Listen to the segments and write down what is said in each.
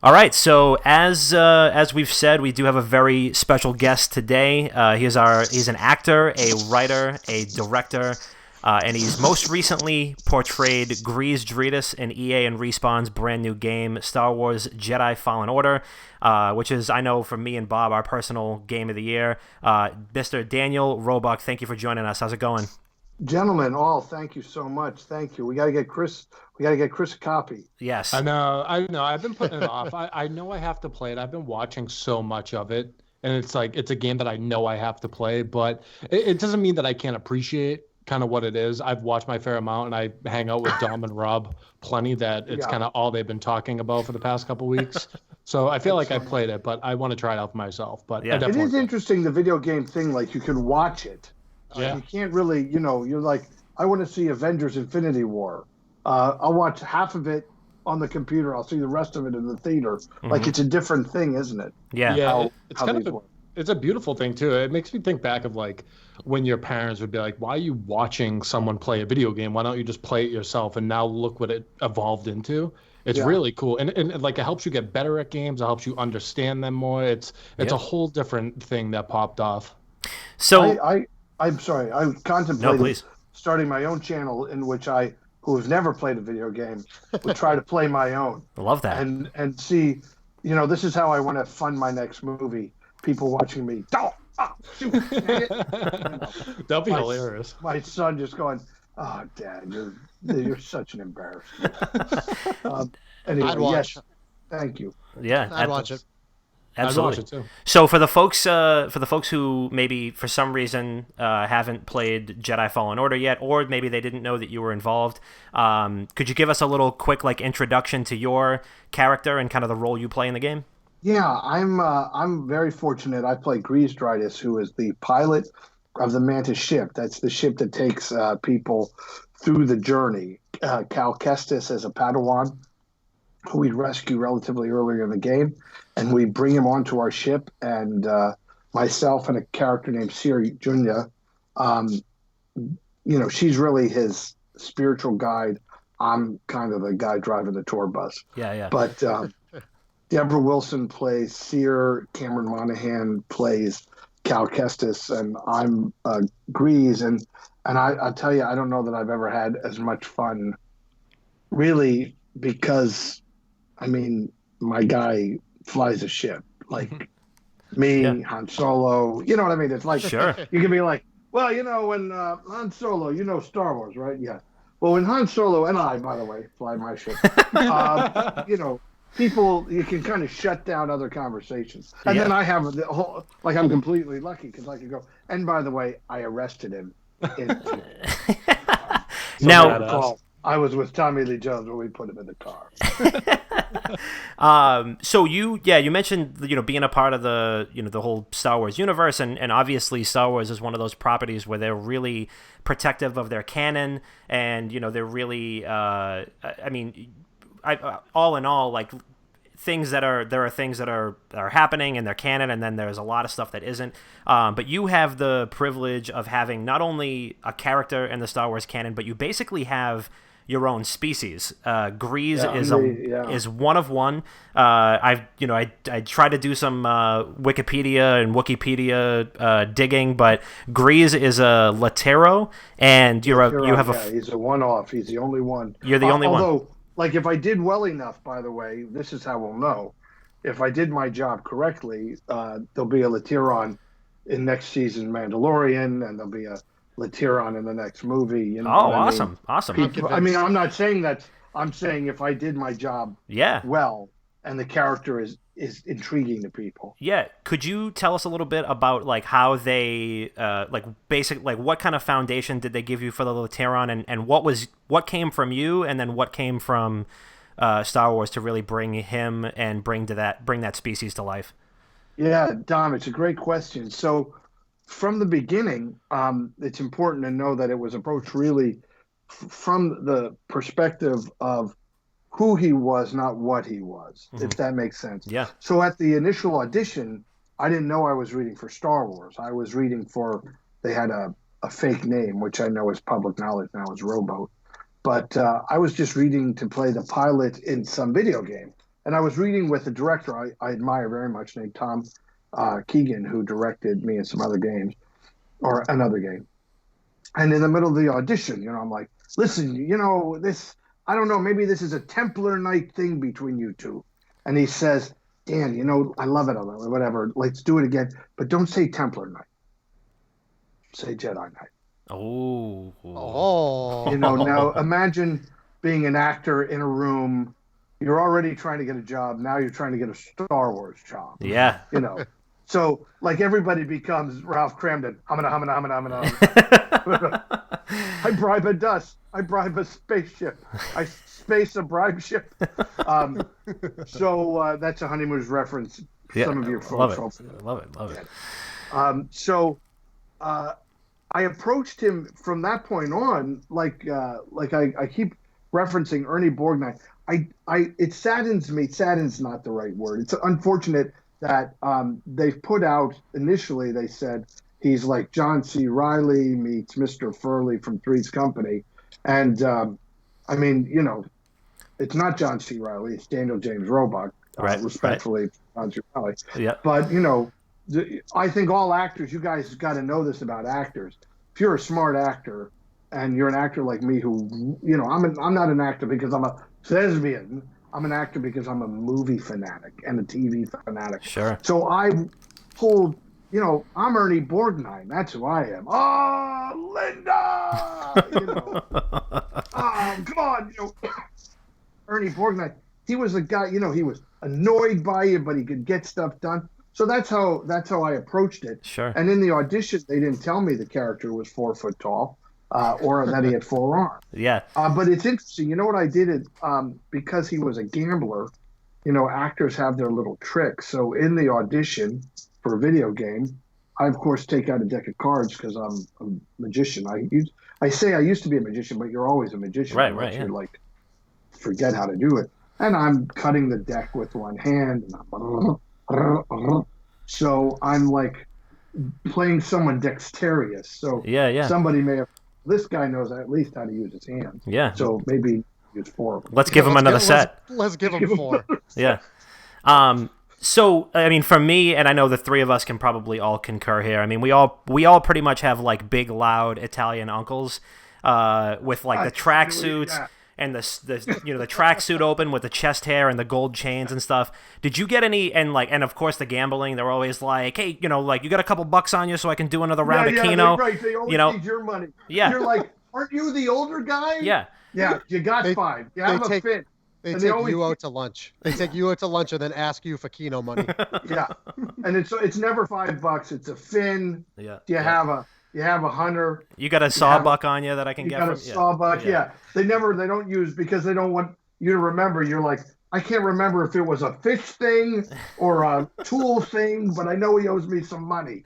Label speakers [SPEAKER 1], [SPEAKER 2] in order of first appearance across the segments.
[SPEAKER 1] All right, so as we've said, we do have a very special guest today. He's an actor, a writer, a director, and he's most recently portrayed Grease Dritus in EA and Respawn's brand new game, Star Wars Jedi Fallen Order, which is, I know, for me and Bob, our personal game of the year. Mr. Daniel Roebuck, thank you for joining us. How's it going?
[SPEAKER 2] Gentlemen, all thank you so much. Thank you. We got to get Chris. We got to get Chris a copy.
[SPEAKER 1] Yes.
[SPEAKER 3] I know. I've been putting it off. I know I have to play it. I've been watching so much of it, and it's like it's a game that I know I have to play, but it doesn't mean that I can't appreciate kind of what it is. I've watched my fair amount, and I hang out with Dom and Rob plenty. That it's kind of all they've been talking about for the past couple weeks. So I feel like I played it, but I want to try it out for myself. But
[SPEAKER 1] Yeah.
[SPEAKER 2] It is interesting, the video game thing. Like, you can watch it.
[SPEAKER 3] Yeah.
[SPEAKER 2] You can't really, you're like, I want to see Avengers Infinity War. I'll watch half of it on the computer. I'll see the rest of it in the theater. Like, it's a different thing, isn't it?
[SPEAKER 1] Yeah.
[SPEAKER 3] Yeah. It's
[SPEAKER 2] how
[SPEAKER 3] kind
[SPEAKER 2] these
[SPEAKER 3] of
[SPEAKER 2] work.
[SPEAKER 3] it's a beautiful thing too. It makes me think back of like when your parents would be like, "Why are you watching someone play a video game? Why don't you just play it yourself?" And now look what it evolved into. It's
[SPEAKER 2] Yeah.
[SPEAKER 3] really cool, and like it helps you get better at games. It helps you understand them more. It's a whole different thing that popped off.
[SPEAKER 1] So,
[SPEAKER 2] I'm sorry. I
[SPEAKER 1] no,
[SPEAKER 2] contemplated
[SPEAKER 1] please.
[SPEAKER 2] starting my own channel in which I, who have never played a video game, would try to play my own
[SPEAKER 1] I love that.
[SPEAKER 2] and see, this is how I want to fund my next movie. People watching me. Oh, shoot, dang it.
[SPEAKER 3] That'd be
[SPEAKER 2] My-
[SPEAKER 3] hilarious.
[SPEAKER 2] My son just going, "Oh, Dad, you're such an embarrassment." Anyway,
[SPEAKER 4] I'd watch.
[SPEAKER 2] yes, thank you.
[SPEAKER 1] Yeah,
[SPEAKER 4] I'd watch it.
[SPEAKER 1] Absolutely.
[SPEAKER 3] I'd watch it too.
[SPEAKER 1] So for the folks who maybe for some reason haven't played Jedi Fallen Order yet, or maybe they didn't know that you were involved, could you give us a little quick introduction to your character and kind of the role you play in the game?
[SPEAKER 2] Yeah, I'm very fortunate. I play GREEZ DRITUS, who is the pilot of the Mantis ship. That's the ship that takes people through the journey. Cal Kestis as a Padawan, who we rescue relatively earlier in the game, and we bring him onto our ship. And myself and a character named Siri Junya, she's really his spiritual guide. I'm kind of the guy driving the tour bus.
[SPEAKER 1] Yeah.
[SPEAKER 2] But Deborah Wilson plays Seer, Cameron Monaghan plays Cal Kestis, and I'm Grease. And I'll tell you, I don't know that I've ever had as much fun, really, because, I mean, my guy flies a ship. Like me, Han Solo, you know what I mean? It's like,
[SPEAKER 1] Sure.
[SPEAKER 2] you can be like, well, when Han Solo, Star Wars, right? Yeah. Well, when Han Solo, and I, by the way, fly my ship, people, you can kind of shut down other conversations. And then I have the whole, like, I'm completely lucky because I can go, and by the way, I arrested him.
[SPEAKER 1] Now,
[SPEAKER 2] I was with Tommy Lee Jones when we put him in the car.
[SPEAKER 1] so you mentioned being a part of the the whole Star Wars universe, and obviously Star Wars is one of those properties where they're really protective of their canon, and they're really all in all, like, there are things that are happening and they're canon, and then there's a lot of stuff that isn't. But you have the privilege of having not only a character in the Star Wars canon, but you basically have your own species. Grease is one of one. I tried to do some Wikipedia and Wikipedia digging, but Grease is a Latero, and you have
[SPEAKER 2] he's a one-off. He's the only one.
[SPEAKER 1] You're the only one.
[SPEAKER 2] Although, like, if I did well enough, by the way, this is how we'll know. If I did my job correctly, there'll be a Lateron in next season Mandalorian, and there'll be a Lateron in the next movie.
[SPEAKER 1] Awesome.
[SPEAKER 2] I'm not saying that. I'm saying if I did my job well, and the character is intriguing to people.
[SPEAKER 1] Yeah. Could you tell us a little bit about, like, how they what kind of foundation did they give you for the Lateron, and what came from you, and then what came from Star Wars to really bring him and bring that species to life?
[SPEAKER 2] Yeah, Dom, it's a great question. So from the beginning, it's important to know that it was approached really from the perspective of who he was, not what he was, if that makes sense.
[SPEAKER 1] Yeah.
[SPEAKER 2] So at the initial audition, I didn't know I was reading for Star Wars. I was reading they had a fake name, which I know is public knowledge now, is Rowboat. But I was just reading to play the pilot in some video game. And I was reading with a director I admire very much named Tom Keegan, who directed me in some other games or another game. And in the middle of the audition, I'm like, listen, this, I don't know, maybe this is a Templar Knight thing between you two. And he says, Dan, I love it, whatever, let's do it again. But don't say Templar Knight. Say Jedi Knight.
[SPEAKER 1] Oh.
[SPEAKER 2] Now imagine being an actor in a room. You're already trying to get a job. Now you're trying to get a Star Wars job.
[SPEAKER 1] Yeah.
[SPEAKER 2] So like everybody becomes Ralph Cramden. Humana. I bribe a dust. I bribe a spaceship. I space a bribe ship. So that's a Honeymoon's reference.
[SPEAKER 1] Yeah,
[SPEAKER 2] Some of your
[SPEAKER 1] love
[SPEAKER 2] folks.
[SPEAKER 1] it. Love it.
[SPEAKER 2] I approached him from that point on, like I keep referencing Ernie Borgnine. It saddens me. Saddens not the right word. It's unfortunate that they've put out initially. They said he's like John C. Reilly meets Mr. Furley from Three's Company, and I mean, it's not John C. Reilly. It's Daniel James Roebuck. Respectfully, John C. Reilly.
[SPEAKER 1] Yeah.
[SPEAKER 2] But I think all actors, you guys got to know this about actors. If you're a smart actor and you're an actor like me who, I'm not an actor because I'm a thespian. I'm an actor because I'm a movie fanatic and a TV fanatic.
[SPEAKER 1] Sure.
[SPEAKER 2] So I pulled, I'm Ernie Borgnine. That's who I am. Oh, Linda! Oh, come on. Ernie Borgnine. He was a guy, he was annoyed by you, but he could get stuff done. So that's how I approached it.
[SPEAKER 1] Sure.
[SPEAKER 2] And in the audition, they didn't tell me the character was 4 foot tall, or that he had 4 arms.
[SPEAKER 1] Yeah.
[SPEAKER 2] But it's interesting. You know what I did? Because he was a gambler, actors have their little tricks. So in the audition for a video game, I of course take out a deck of cards because I'm a magician. I say I used to be a magician, but you're always a magician.
[SPEAKER 1] Right.
[SPEAKER 2] You're like forget how to do it. And I'm cutting the deck with one hand, and so I'm like playing someone dexterous. So
[SPEAKER 1] yeah.
[SPEAKER 2] Somebody may have. This guy knows at least how to use his hands.
[SPEAKER 1] Yeah.
[SPEAKER 2] So maybe use 4 of them.
[SPEAKER 1] Let's give him another set.
[SPEAKER 3] Let's give him 4.
[SPEAKER 1] Yeah. So I mean, for me, and I know the three of us can probably all concur here. I mean, we all pretty much have like big, loud Italian uncles, with like the tracksuits. And the tracksuit open with the chest hair and the gold chains and stuff. Did you get any? And of course the gambling. They're always like, hey, you got a couple bucks on you, so I can do another round of Keno.
[SPEAKER 2] They always need your money.
[SPEAKER 1] Yeah.
[SPEAKER 2] You're like, aren't you the older guy?
[SPEAKER 1] Yeah.
[SPEAKER 2] Yeah. You got 5. You have a fit.
[SPEAKER 4] They take you out to lunch. They take you out to lunch and then ask you for Keno money.
[SPEAKER 2] Yeah. And it's never $5. It's a fin.
[SPEAKER 1] Yeah.
[SPEAKER 2] You have a hunter.
[SPEAKER 1] You got a sawbuck on you that I can get.
[SPEAKER 2] You got a sawbuck. Yeah. They don't use because they don't want you to remember. You're like, I can't remember if it was a fish thing or a tool thing, but I know he owes me some money.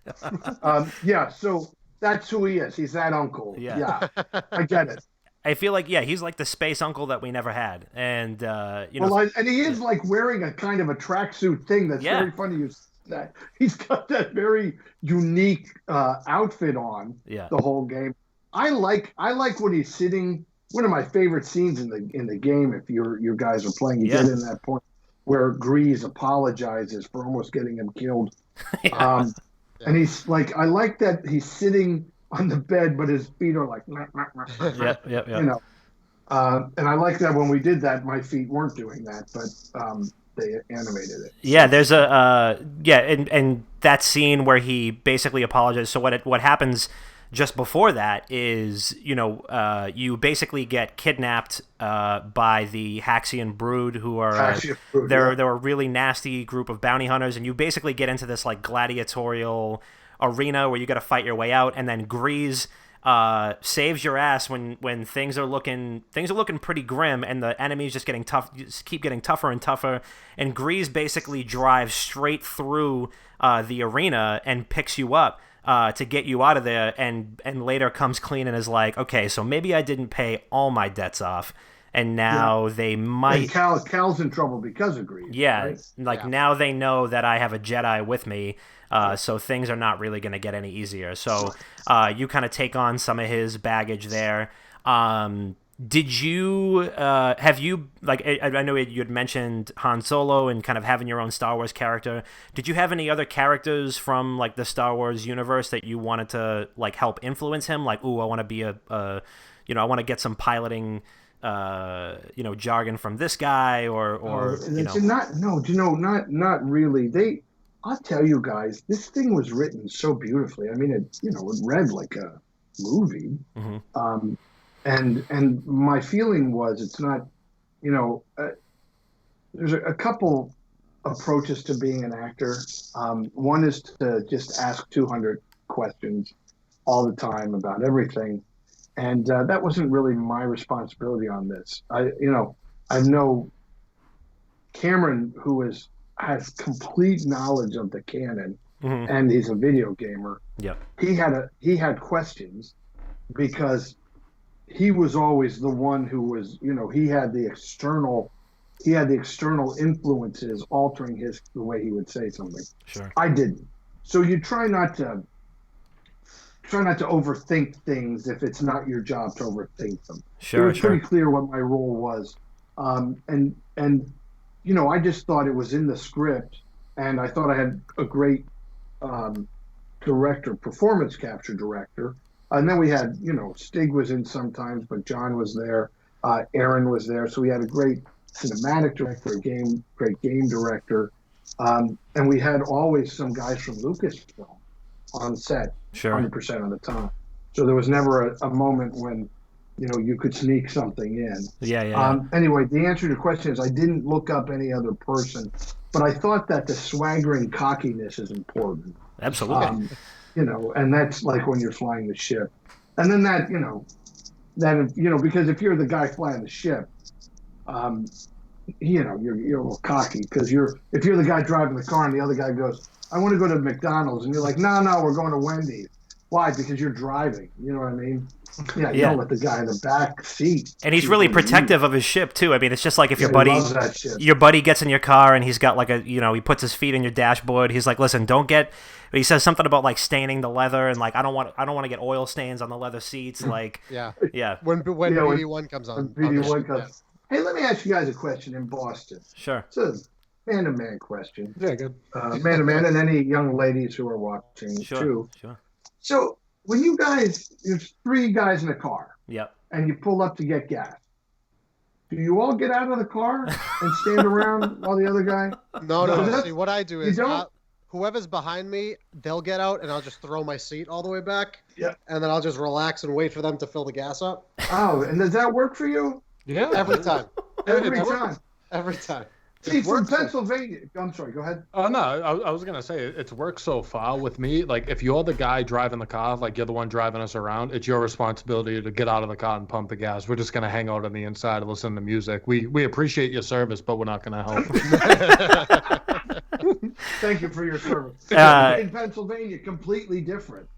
[SPEAKER 2] So that's who he is. He's that uncle. Yeah. I get it.
[SPEAKER 1] I feel like, he's like the space uncle that we never had. And,
[SPEAKER 2] and he is like wearing a kind of a tracksuit thing that's very funny. That he's got that very unique outfit on the whole game. I like when he's sitting. One of my favorite scenes in the game, if your guys are playing, you get in that point where GREEZ apologizes for almost getting him killed. And he's like, I like that he's sitting on the bed, but his feet are like,
[SPEAKER 1] yeah.
[SPEAKER 2] And I like that when we did that, my feet weren't doing that, but they animated it.
[SPEAKER 1] Yeah, there's and that scene where he basically apologizes. So what happens just before that is, you basically get kidnapped by the Haxian Brood, who are they're a really nasty group of bounty hunters, and you basically get into this like gladiatorial arena where you got to fight your way out, and then GREEZ saves your ass when things are looking pretty grim, and the enemies just keep getting tougher and tougher, and GREEZ basically drives straight through the arena and picks you up to get you out of there, and later comes clean and is like, okay, so maybe I didn't pay all my debts off, and now they might.
[SPEAKER 2] And Cal's in trouble because of GREEZ.
[SPEAKER 1] Yeah, right? Now they know that I have a Jedi with me. So things are not really going to get any easier. So you kind of take on some of his baggage there. Did you have you like I know you had mentioned Han Solo and kind of having your own Star Wars character. Did you have any other characters from like the Star Wars universe that you wanted to like help influence him? Like, ooh, I want to be I want to get some piloting jargon from this guy or
[SPEAKER 2] not really. I'll tell you guys, this thing was written so beautifully. I mean, it read like a movie.
[SPEAKER 1] Mm-hmm.
[SPEAKER 2] And my feeling was it's not, there's a couple approaches to being an actor. One is to just ask 200 questions all the time about everything. And that wasn't really my responsibility on this. I know Cameron, who has complete knowledge of the canon,
[SPEAKER 1] Mm-hmm.
[SPEAKER 2] and he's a video gamer.
[SPEAKER 1] Yep.
[SPEAKER 2] He had questions because he was always the one who was, he had the external influences altering the way he would say something.
[SPEAKER 1] Sure.
[SPEAKER 2] I didn't. So you try not to overthink things if it's not your job to overthink them.
[SPEAKER 1] Sure.
[SPEAKER 2] It was pretty clear what my role was. And I just thought it was in the script, and I thought I had a great performance capture director. And then we had, Stig was in sometimes, but John was there. Aaron was there. So we had a great cinematic director, great game director. And we had always some guys from Lucasfilm on set,
[SPEAKER 1] Sure.
[SPEAKER 2] 100% of the time. So there was never a moment when, you could sneak something in.
[SPEAKER 1] Yeah.
[SPEAKER 2] Anyway, the answer to your question is I didn't look up any other person, but I thought that the swaggering cockiness is important.
[SPEAKER 1] Absolutely.
[SPEAKER 2] And that's like when you're flying the ship. And then because if you're the guy flying the ship, you're a little cocky because if you're the guy driving the car and the other guy goes, I want to go to McDonald's, and you're like, no, we're going to Wendy's. Why? Because you're driving. You know what I mean? Yeah. You don't let the guy in the back seat.
[SPEAKER 1] And he's really protective of his ship too. I mean, it's just like if your buddy gets in your car and he's got like he puts his feet in your dashboard. He's like, listen, don't get. He says something about like staining the leather and like I don't want to get oil stains on the leather seats. Like
[SPEAKER 4] Yeah.
[SPEAKER 1] When
[SPEAKER 4] BD1 comes on.
[SPEAKER 2] BD1 comes. Hey, let me ask you guys a question in Boston.
[SPEAKER 1] Sure.
[SPEAKER 2] It's a man-to-man question.
[SPEAKER 3] Yeah, good.
[SPEAKER 2] Man-to-man, and any young ladies who are watching too.
[SPEAKER 1] Sure.
[SPEAKER 2] So when there's three guys in a car.
[SPEAKER 1] Yep.
[SPEAKER 2] And you pull up to get gas. Do you all get out of the car and stand around while the other guy?
[SPEAKER 4] No. See, what I do is
[SPEAKER 2] don't?
[SPEAKER 4] Whoever's behind me, they'll get out, and I'll just throw my seat all the way back.
[SPEAKER 2] Yeah.
[SPEAKER 4] And then I'll just relax and wait for them to fill the gas up.
[SPEAKER 2] Oh, and does that work for you?
[SPEAKER 3] Yeah.
[SPEAKER 4] Every time.
[SPEAKER 2] Every time. See,
[SPEAKER 3] It
[SPEAKER 2] from
[SPEAKER 3] works.
[SPEAKER 2] Pennsylvania. I'm sorry, go ahead.
[SPEAKER 3] Oh, no, I was going to say it's worked so far with me. Like, if you're the guy driving the car, like you're the one driving us around, it's your responsibility to get out of the car and pump the gas. We're just going to hang out on the inside and listen to music. We appreciate your service, but we're not going to help.
[SPEAKER 2] Thank you for your service. In Pennsylvania, completely different.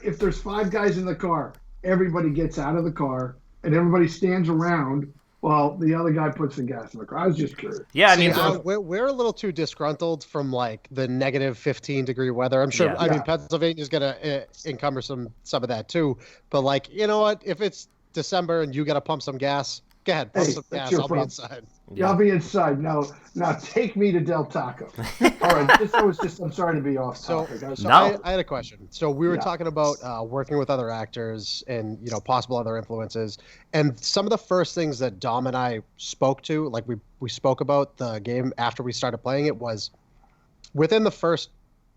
[SPEAKER 2] If there's five guys in the car, everybody gets out of the car and everybody stands around while the other guy puts the gas in the car. I was just curious.
[SPEAKER 1] Yeah, I mean,
[SPEAKER 4] we're a little too disgruntled from like the negative 15-degree weather. I'm sure.
[SPEAKER 1] Yeah.
[SPEAKER 4] I mean, Pennsylvania's gonna encumber some of that too. But like, you know what? If it's December and you gotta pump some gas, go ahead, pump some gas. I'll be inside.
[SPEAKER 2] Yeah, I'll be inside. Now take me to Del Taco. All right, I'm sorry to be off topic.
[SPEAKER 4] I had a question. So we were talking about working with other actors and possible other influences. And some of the first things that Dom and I spoke to, like we spoke about the game after we started playing it, was within the first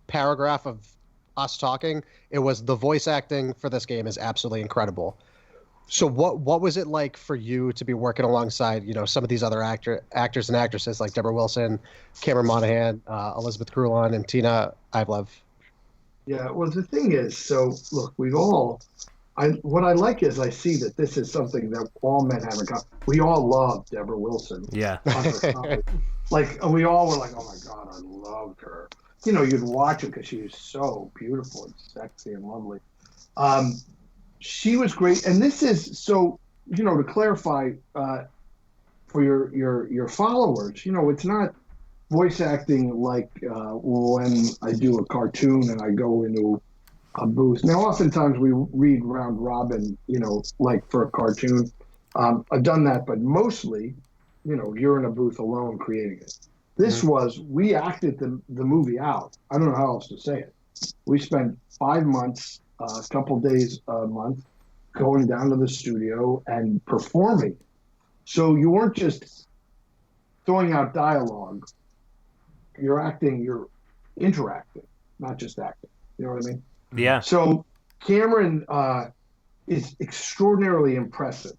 [SPEAKER 4] paragraph of us talking, it was the voice acting for this game is absolutely incredible. So what was it like for you to be working alongside, some of these other actors and actresses like Deborah Wilson, Cameron Monaghan, Elizabeth Krulon, and Tina Ivlev?
[SPEAKER 2] Yeah, well, the thing is, so look, what I like is I see that this is something that all men have in common. We all love Deborah Wilson.
[SPEAKER 1] Yeah.
[SPEAKER 2] Like, we all were like, oh my God, I loved her. You'd watch her because she was so beautiful and sexy and lovely. She was great, and this is so. To clarify for your followers, it's not voice acting like when I do a cartoon and I go into a booth. Now, oftentimes we read round robin, like for a cartoon, I've done that, but mostly, you're in a booth alone creating it. This was, we acted the movie out. I don't know how else to say it. We spent 5 months, a couple days a month, going down to the studio and performing. So you weren't just throwing out dialogue. You're acting, you're interacting, not just acting. You know what I mean?
[SPEAKER 1] Yeah.
[SPEAKER 2] So Cameron is extraordinarily impressive,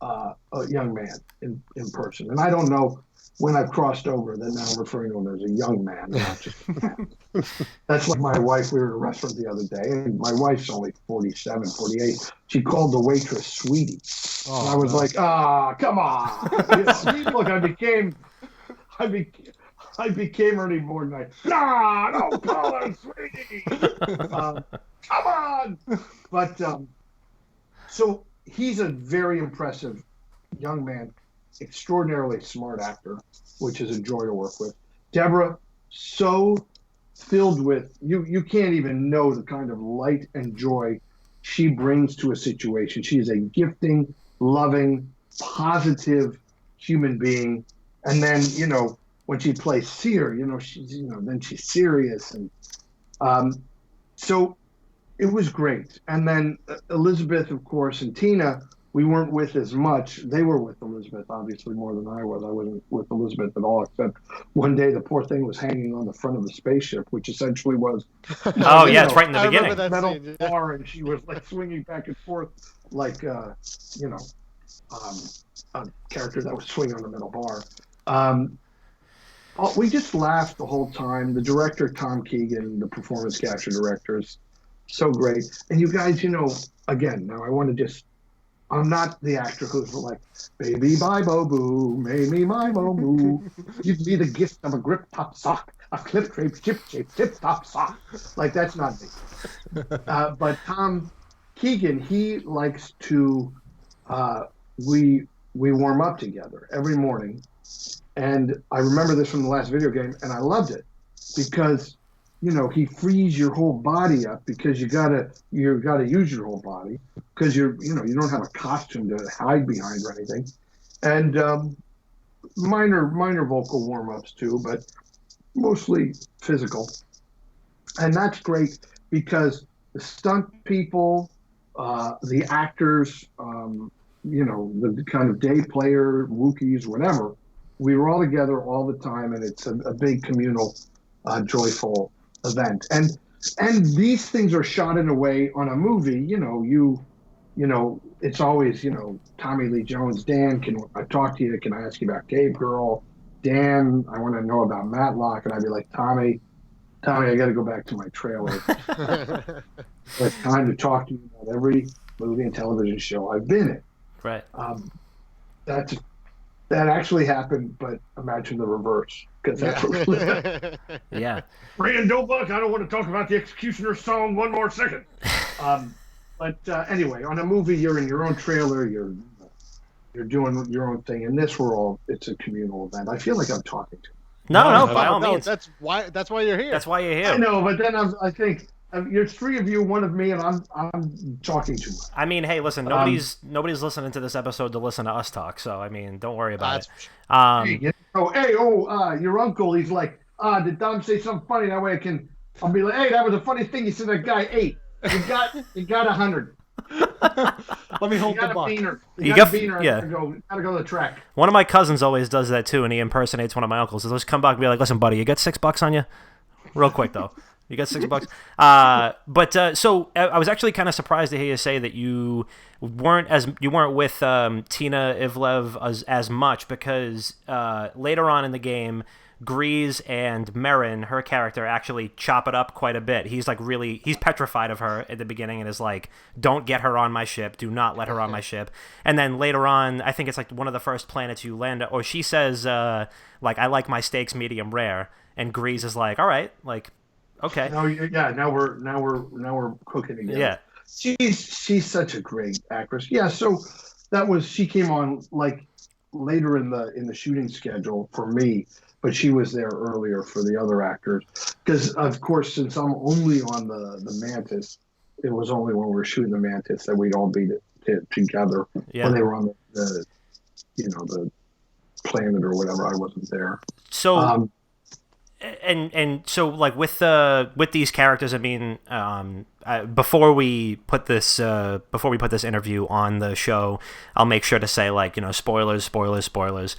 [SPEAKER 2] a young man in person. And I don't know when I've crossed over that now I'm referring to him as a young man, not just a man. That's like my wife. We were at a restaurant the other day, and my wife's only 47, 48. She called the waitress sweetie. And I was like, come on. Look, I became Ernie Borden. No, don't call her sweetie. Come on. But so he's a very impressive young man, extraordinarily smart actor, which is a joy to work with. Deborah, so filled with, you can't even know the kind of light and joy she brings to a situation. She is a gifting, loving, positive human being. And then, when she plays Seer, she's, then she's serious. And so it was great. And then Elizabeth, of course, and Tina, we weren't with as much. They were with Elizabeth, obviously, more than I was. I wasn't with Elizabeth at all, except one day the poor thing was hanging on the front of the spaceship, which essentially was...
[SPEAKER 1] Oh, yeah, it's right in the beginning.
[SPEAKER 2] Metal bar, and she was like swinging back and forth like, a character that was swinging on the metal bar. We just laughed the whole time. The director, Tom Keegan, the performance capture director, is so great. And you guys, again, now I want to just... I'm not the actor who's like, baby bibo boo, maybe my boo. You'd be the gift of a grip top sock, a clip drape, chip shape, tip top sock. Like, that's not me. But Tom Keegan, he likes to, we warm up together every morning. And I remember this from the last video game, and I loved it because, he frees your whole body up because you gotta use your whole body because you don't have a costume to hide behind or anything, and minor vocal warm-ups too, but mostly physical. And that's great because the stunt people, the actors, the kind of day player, Wookiees, whatever, we were all together all the time, and it's a big communal, joyful event. And these things are shot in a way on a movie, it's always, Tommy Lee Jones, Dan, can I talk to you? Can I ask you about Cave Girl? Dan, I want to know about Matlock. And I'd be like, Tommy, I got to go back to my trailer. It's time to talk to you about every movie and television show I've been in.
[SPEAKER 1] Right.
[SPEAKER 2] That actually happened, but imagine the reverse, because that's what really happened.
[SPEAKER 1] Yeah.
[SPEAKER 2] Dan Roebuck, I don't want to talk about the Executioner's song one more second. But anyway, on a movie, you're in your own trailer, you're doing your own thing. In this world, it's a communal event. I feel like I'm talking to you.
[SPEAKER 1] No, by all means.
[SPEAKER 4] That's why you're here.
[SPEAKER 1] That's why you're here.
[SPEAKER 2] I know, but then I think there's three of you, one of me, and I'm talking too much.
[SPEAKER 1] I mean, hey, listen, nobody's listening to this episode to listen to us talk, so I mean, don't worry about it.
[SPEAKER 2] Your uncle, he's like, did Dom say something funny? That way I'll be like, hey, that was a funny thing. You said that guy ate. You got 100.
[SPEAKER 3] Let me hold the buck.
[SPEAKER 2] You got a beaner. Yeah. Gotta go to the track.
[SPEAKER 1] One of my cousins always does that too, and he impersonates one of my uncles. He'll just come back and be like, listen, buddy, you got $6 on you? Real quick, though. You got $6. So I was actually kind of surprised to hear you say that you weren't with Tina Ivlev as much, because later on in the game, GREEZ and Merrin, her character, actually chop it up quite a bit. He's petrified of her at the beginning and is like, don't get her on my ship. Do not let her on my ship. And then later on, I think it's like one of the first planets you land at, or she says, I like my steaks medium rare. And GREEZ is like, all right, like, okay.
[SPEAKER 2] Now we're cooking again.
[SPEAKER 1] Yeah.
[SPEAKER 2] She's such a great actress. Yeah, so she came on like later in the shooting schedule for me, but she was there earlier for the other actors. Because of course, since I'm only on the Mantis, it was only when we were shooting the Mantis that we'd all be together
[SPEAKER 1] Yeah.
[SPEAKER 2] when they were on the the planet or whatever. I wasn't there.
[SPEAKER 1] So and so like with these characters, I mean, before we put this interview on the show, I'll make sure to say, like, spoilers. But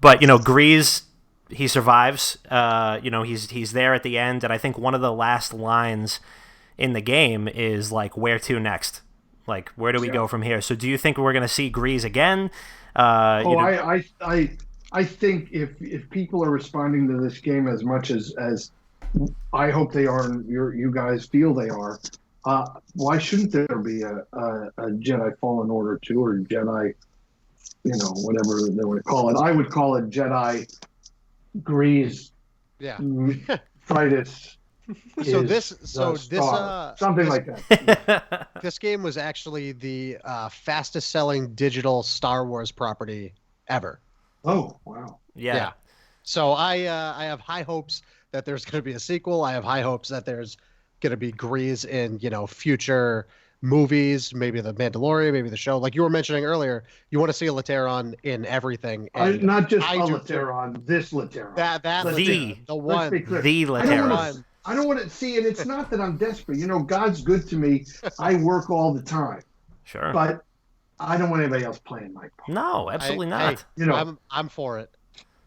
[SPEAKER 1] GREEZ, he survives. He's there at the end, and I think one of the last lines in the game is like, "Where to next? Like, where do we go from here?" So, do you think we're gonna see GREEZ again?
[SPEAKER 2] I think if people are responding to this game as much as I hope they are, and you guys feel they are, why shouldn't there be a Jedi Fallen Order 2 or Jedi, whatever they want to call it? I would call it Jedi GREEZ Dritus. Something like that.
[SPEAKER 4] This game was actually the fastest selling digital Star Wars property ever.
[SPEAKER 2] Oh, wow.
[SPEAKER 1] Yeah.
[SPEAKER 4] So I have high hopes that there's going to be a sequel. I have high hopes that there's going to be GREEZ in future movies, maybe The Mandalorian, maybe the show. Like you were mentioning earlier, you want to see a Lateron in everything. And
[SPEAKER 2] not just a Lateron, this Lateron.
[SPEAKER 4] That
[SPEAKER 1] the
[SPEAKER 4] one.
[SPEAKER 1] The Lateron.
[SPEAKER 2] I don't want to see it. It's not that I'm desperate. God's good to me. I work all the time.
[SPEAKER 1] Sure.
[SPEAKER 2] But I don't want anybody else playing my part.
[SPEAKER 1] No, absolutely not.
[SPEAKER 4] I'm for it.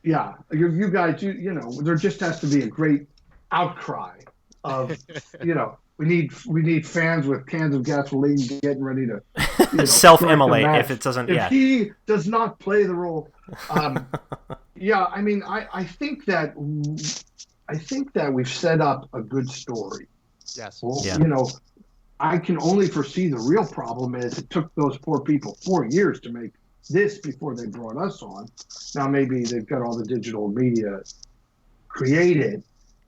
[SPEAKER 2] Yeah, you guys, there just has to be a great outcry of, we need fans with cans of gasoline getting ready to
[SPEAKER 1] self-immolate if it doesn't.
[SPEAKER 2] If he does not play the role. Yeah, I mean, I think that we've set up a good story.
[SPEAKER 4] Yes.
[SPEAKER 2] Well, I can only foresee the real problem is it took those poor people 4 years to make this before they brought us on. Now maybe they've got all the digital media created,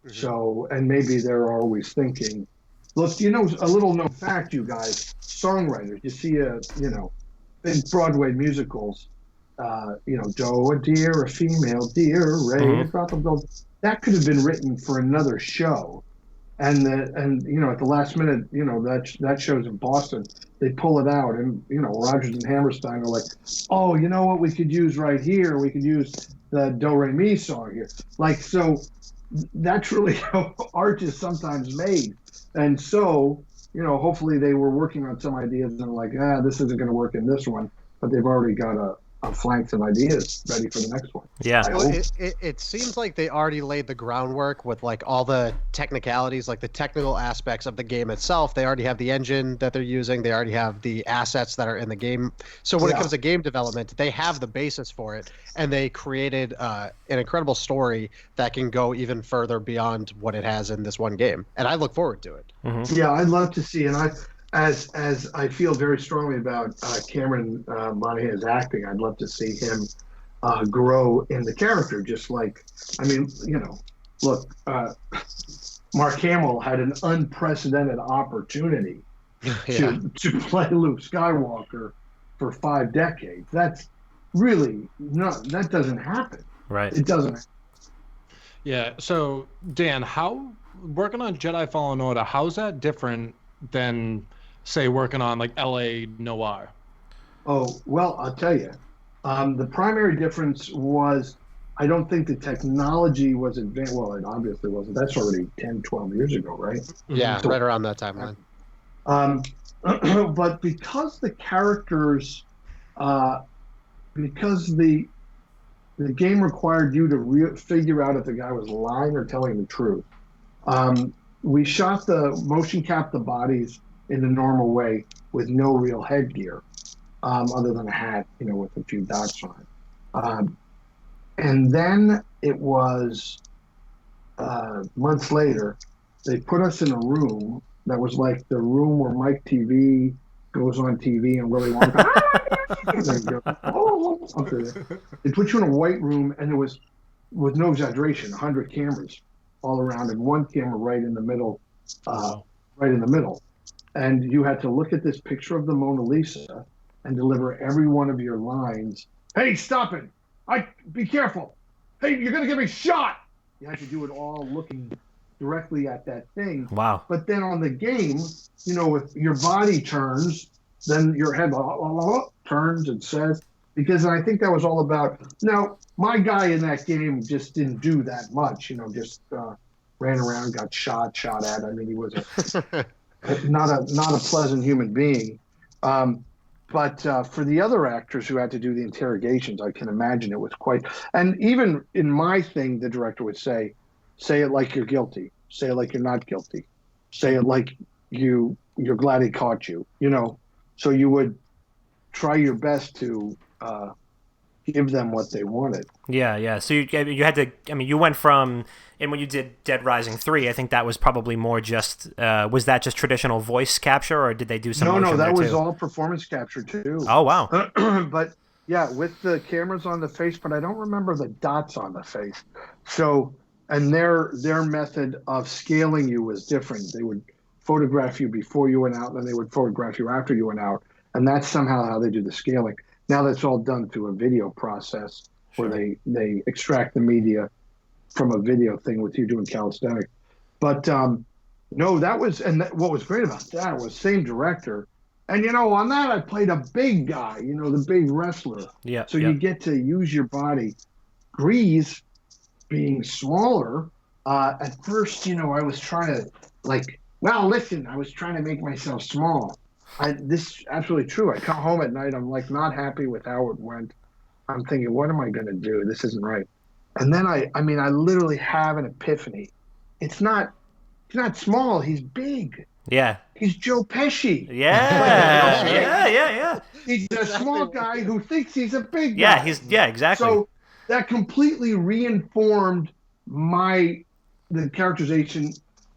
[SPEAKER 2] and maybe they're always thinking, look, a little known fact, you guys, songwriters, you see in Broadway musicals, Joe, a deer, a female deer, Ray, a drop of gold. That could have been written for another show. And at the last minute, that show's in Boston. They pull it out, and Rogers and Hammerstein are like, "Oh, you know what we could use right here? We could use the Do Re Mi song here." Like, so that's really how art is sometimes made. And so, hopefully they were working on some ideas and like, this isn't going to work in this one, but they've already got a flanks of ideas ready for the next one.
[SPEAKER 1] Yeah.
[SPEAKER 4] Well, it seems like they already laid the groundwork with like all the technicalities, like the technical aspects of the game itself. They already have the engine that they're using. They already have the assets that are in the game. So when it comes to game development, they have the basis for it, and they created an incredible story that can go even further beyond what it has in this one game. And I look forward to it.
[SPEAKER 1] Mm-hmm.
[SPEAKER 2] Yeah, I'd love to see, and as I feel very strongly about Cameron Monaghan's acting, I'd love to see him grow in the character. Just like, look, Mark Hamill had an unprecedented opportunity to play Luke Skywalker for 5 decades. That's really that doesn't happen.
[SPEAKER 1] Right.
[SPEAKER 2] It doesn't.
[SPEAKER 3] Yeah. So Dan, how working on Jedi Fallen Order, how's that different than, say, working on like LA Noire?
[SPEAKER 2] Oh, well, I'll tell you. The primary difference was I don't think the technology was advanced. Well, it obviously wasn't. That's already 10, 12 years ago, right?
[SPEAKER 4] Yeah, right around that timeline.
[SPEAKER 2] But because the characters, because the game required you to figure out if the guy was lying or telling the truth, we shot the motion cap the bodies in the normal way with no real headgear, other than a hat, with a few dots on it. And then it was months later, they put us in a room that was like the room where Mike TV goes on TV and Willy Wonka. They put you in a white room, and there was, with no exaggeration, 100 cameras all around, and one camera right in the middle, and you had to look at this picture of the Mona Lisa and deliver every one of your lines. Hey, stop it! Be careful! Hey, you're gonna get me shot! You had to do it all looking directly at that thing.
[SPEAKER 1] Wow.
[SPEAKER 2] But then on the game, if your body turns then your head turns and says, because I think that was all about. Now, my guy in that game just didn't do that much, just ran around, got shot at. I mean, he was not a pleasant human being. But for the other actors who had to do the interrogations, I can imagine it was quite. And even in my thing, the director would say it like you're guilty. Say it like you're not guilty. Say it like you're glad he caught you. So you would try your best to give them what they wanted.
[SPEAKER 1] Yeah. So you had to. I mean, you went from. And when you did Dead Rising 3, I think that was probably more just. Was that just traditional voice capture, or did they do some?
[SPEAKER 2] No, that was
[SPEAKER 1] too?
[SPEAKER 2] all performance capture too.
[SPEAKER 1] Oh wow!
[SPEAKER 2] But yeah, with the cameras on the face, but I don't remember the dots on the face. So, and their method of scaling you was different. They would photograph you before you went out, and then they would photograph you after you went out, and that's somehow how they do the scaling. Now that's all done through a video process where they extract the media from a video thing with you doing calisthenics. But no, that was, and what was great about that was same director. And, on that I played a big guy, the big wrestler.
[SPEAKER 1] Yeah.
[SPEAKER 2] So you get to use your body. GREEZ being smaller, at first, I was trying to I was trying to make myself small. This is absolutely true. I come home at night, I'm not happy with how it went. I'm thinking, what am I going to do? This isn't right. And then I literally have an epiphany. He's not small. He's big.
[SPEAKER 1] Yeah.
[SPEAKER 2] He's Joe Pesci.
[SPEAKER 1] Yeah. Yeah.
[SPEAKER 2] He's a small guy who thinks he's a big guy.
[SPEAKER 1] Yeah, exactly.
[SPEAKER 2] So that completely reinformed the characterization.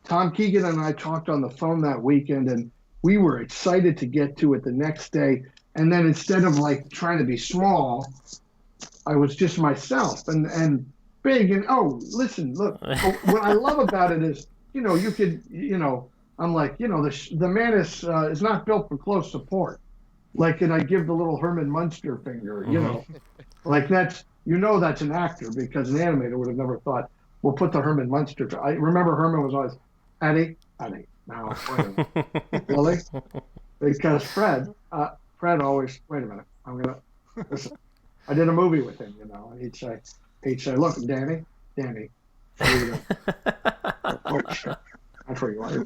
[SPEAKER 2] Tom Keegan and I talked on the phone that weekend, and we were excited to get to it the next day. And then instead of trying to be small, I was just myself and big. And listen, look, what I love about it is, you could, I'm the man is not built for close support. And I give the little Herman Munster finger, that's, that's an actor, because an animator would have never thought, we'll put the Herman Munster. I remember Herman was always, Eddie, now, wait a minute. Really? Because Fred always, wait a minute, I'm going to, listen, I did a movie with him, and he'd say, look, Danny, there you go. That's where you are, your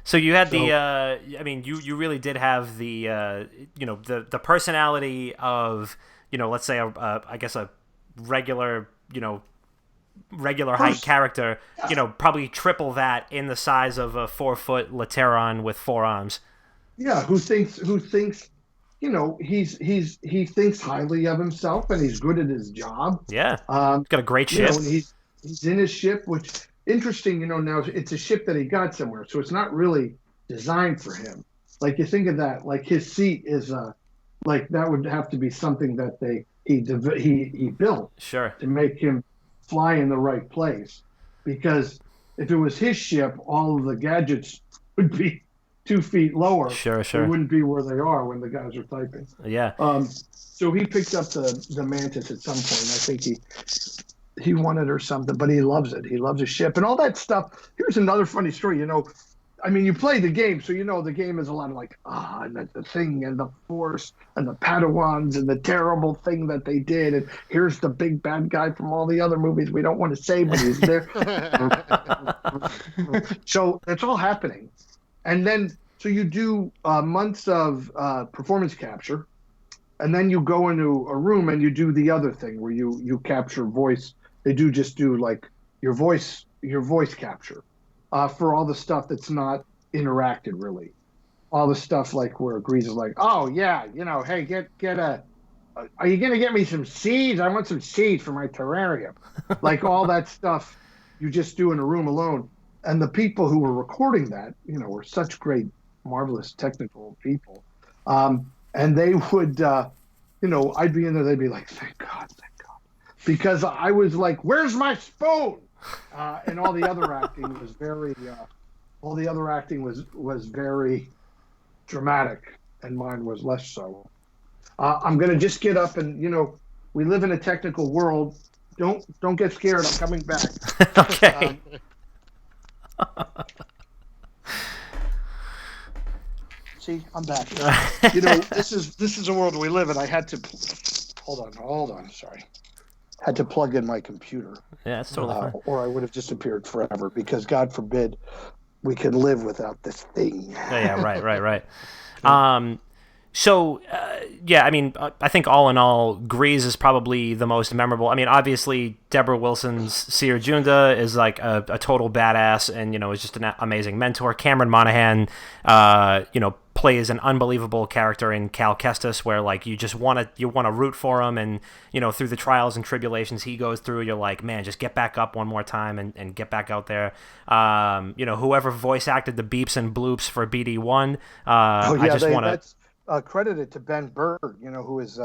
[SPEAKER 1] So you had you really did have the, the personality of, let's say, I guess a regular height character, probably triple that in the size of a 4-foot Lateron with 4 arms.
[SPEAKER 2] Yeah, who thinks he thinks highly of himself, and he's good at his job.
[SPEAKER 1] Yeah, he's got a great ship.
[SPEAKER 2] He's in his ship, which interesting. Now it's a ship that he got somewhere, so it's not really designed for him. You think of that, his seat is that would have to be something that he built,
[SPEAKER 1] sure,
[SPEAKER 2] to make him fly in the right place. Because if it was his ship, all of the gadgets would be 2 feet lower.
[SPEAKER 1] Sure.
[SPEAKER 2] They wouldn't be where they are when the guys are typing.
[SPEAKER 1] Yeah.
[SPEAKER 2] So he picked up the Mantis at some point. I think he wanted or something, but he loves it. He loves his ship and all that stuff. Here's another funny story. You play the game, so the game is a lot of and the thing and the Force and the Padawans and the terrible thing that they did, and here's the big bad guy from all the other movies we don't want to say, but he's there. So that's all happening. And then, so you do months of performance capture, and then you go into a room and you do the other thing where you capture voice. They do your voice capture for all the stuff that's not interacted really. All the stuff where GREEZ is oh yeah, hey, get are you gonna get me some seeds? I want some seeds for my terrarium. All that stuff you just do in a room alone. And the people who were recording that, were such great, marvelous technical people. And they would, I'd be in there, they'd be like, thank God. Because I was like, where's my spoon? And all the other acting was very, dramatic, and mine was less so. I'm going to just get up and, we live in a technical world. Don't get scared. I'm coming back.
[SPEAKER 1] Okay.
[SPEAKER 2] See, I'm back. This is a world we live in. I had to hold on. Sorry, had to plug in my computer.
[SPEAKER 1] Yeah, that's totally fine.
[SPEAKER 2] Or I would have disappeared forever. Because God forbid we could live without this thing.
[SPEAKER 1] Yeah, right. So, I mean, I think all in all, GREEZ is probably the most memorable. I mean, obviously, Deborah Wilson's Seer Junda is like a total badass and, is just an amazing mentor. Cameron Monaghan, plays an unbelievable character in Cal Kestis where, like, you want to root for him and, through the trials and tribulations he goes through, you're like, man, just get back up one more time and get back out there. Whoever voice acted the beeps and bloops for BD1, I just want to...
[SPEAKER 2] credited to Ben Burtt, who is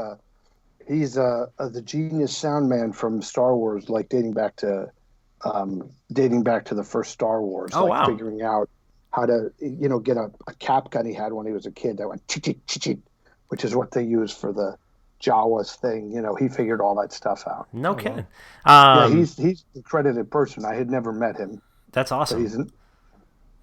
[SPEAKER 2] he's the genius sound man from Star Wars, like dating back to the first Star Wars.
[SPEAKER 1] Oh, wow.
[SPEAKER 2] Figuring out how to get a cap gun he had when he was a kid that went chit, which is what they use for the Jawas thing. He figured all that stuff out.
[SPEAKER 1] No kidding.
[SPEAKER 2] He's a credited person. I had never met him.
[SPEAKER 1] That's awesome.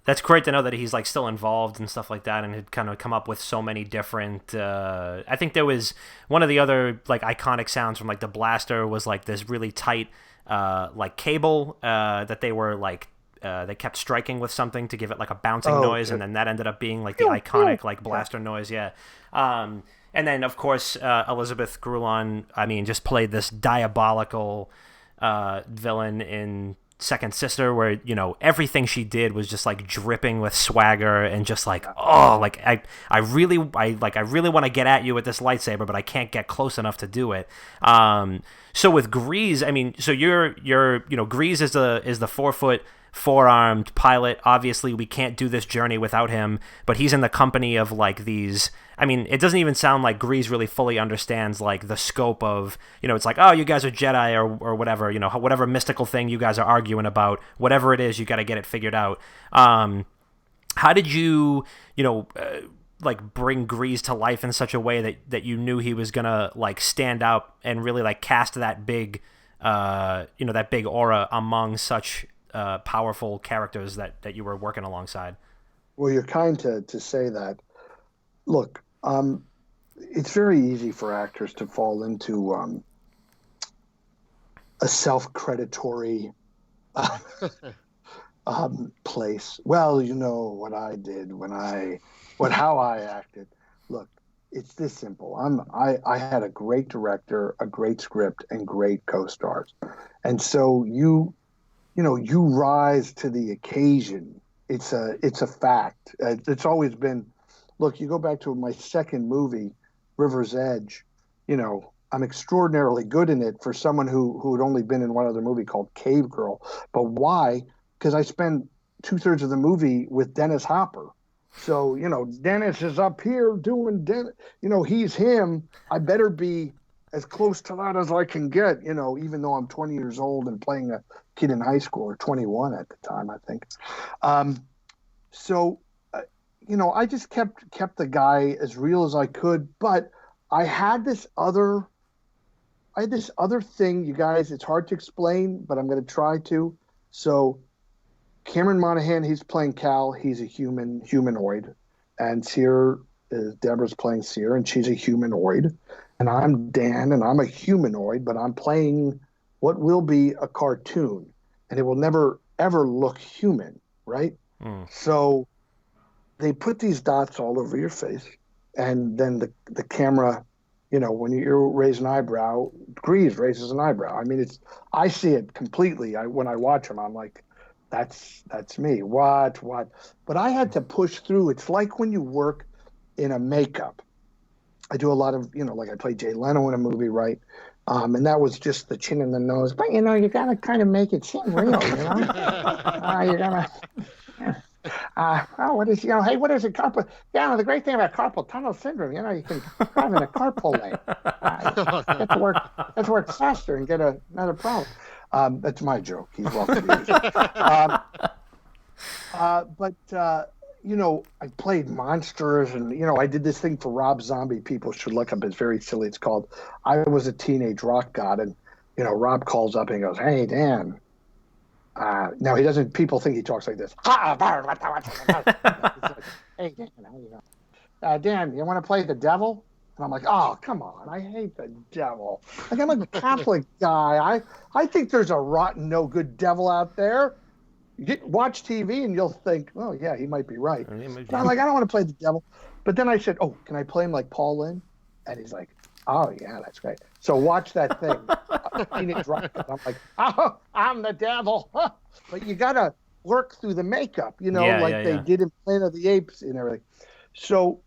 [SPEAKER 1] That's great to know that he's like still involved and stuff like that, and had kind of come up with so many different. I think there was one of the other like iconic sounds from like the blaster was like this really tight like cable that they were like they kept striking with something to give it like a bouncing noise, okay. And then that ended up being like the iconic like blaster noise. Yeah. And then of course Elizabeth Grulon, I mean, just played this diabolical villain in Second Sister, where everything she did was just like dripping with swagger and just like I really want to get at you with this lightsaber, but I can't get close enough to do it. So with GREEZ, I mean, so you're GREEZ is the 4-foot 4-armed pilot. Obviously we can't do this journey without him, but he's in the company of like these, I mean, it doesn't even sound like GREEZ really fully understands like the scope of, it's like, oh, you guys are Jedi or whatever, whatever mystical thing you guys are arguing about, whatever it is, you got to get it figured out. How did you like bring GREEZ to life in such a way that you knew he was gonna like stand out and really like cast that big that big aura among such powerful characters that you were working alongside?
[SPEAKER 2] Well, you're kind to say that. Look, it's very easy for actors to fall into a self-creditory place. Well, what I did how I acted. Look, it's this simple. I had a great director, a great script, and great co-stars, and so you rise to the occasion. It's a fact. It's always been. Look, you go back to my second movie, River's Edge. I'm extraordinarily good in it for someone who had only been in one other movie called Cave Girl. But why? Because I spend 2/3 of the movie with Dennis Hopper. So Dennis is up here doing Dennis. He's him. I better be as close to that as I can get. Even though I'm 20 years old and playing a kid in high school, or 21 at the time, I think. I just kept the guy as real as I could, but I had this other thing, you guys. It's hard to explain, but I'm going to try to. So, Cameron Monaghan, he's playing Cal. He's a humanoid, and Deborah's playing Seer, and she's a humanoid, and I'm Dan, and I'm a humanoid, but I'm playing what will be a cartoon, and it will never ever look human, right? So they put these dots all over your face, and then the camera, when you raise an eyebrow, GREEZ raises an eyebrow. I mean, I see it completely. When I watch them, I'm like, that's me. What? But I had to push through. It's like when you work in a makeup. I do a lot of, like I play Jay Leno in a movie, right? And that was just the chin and the nose. But, you got to kind of make it seem real, you got to... what is hey, what is it? Carpal? Yeah, the great thing about carpal tunnel syndrome, you can drive in a carpool lane. Get to work faster and get another problem. That's my joke. He's welcome to use it. I played monsters, and I did this thing for Rob Zombie. People should look up. It's very silly. It's called "I Was a Teenage Rock God," and Rob calls up and he goes, "Hey, Dan." Now he doesn't. People think he talks like this. Hey, Dan, Dan, you want to play the devil? And I'm like, oh, come on. I hate the devil. Like, I'm a Catholic guy. I think there's a rotten, no good devil out there. Watch TV and you'll think, oh, yeah, he might be right. But I'm like, I don't want to play the devil. But then I said, oh, can I play him like Paul Lynde? And he's like, oh, yeah, that's great. So watch that thing. Teenage Rocket. I'm like, oh, I'm the devil. But you got to work through the makeup, they did in Planet of the Apes and everything. So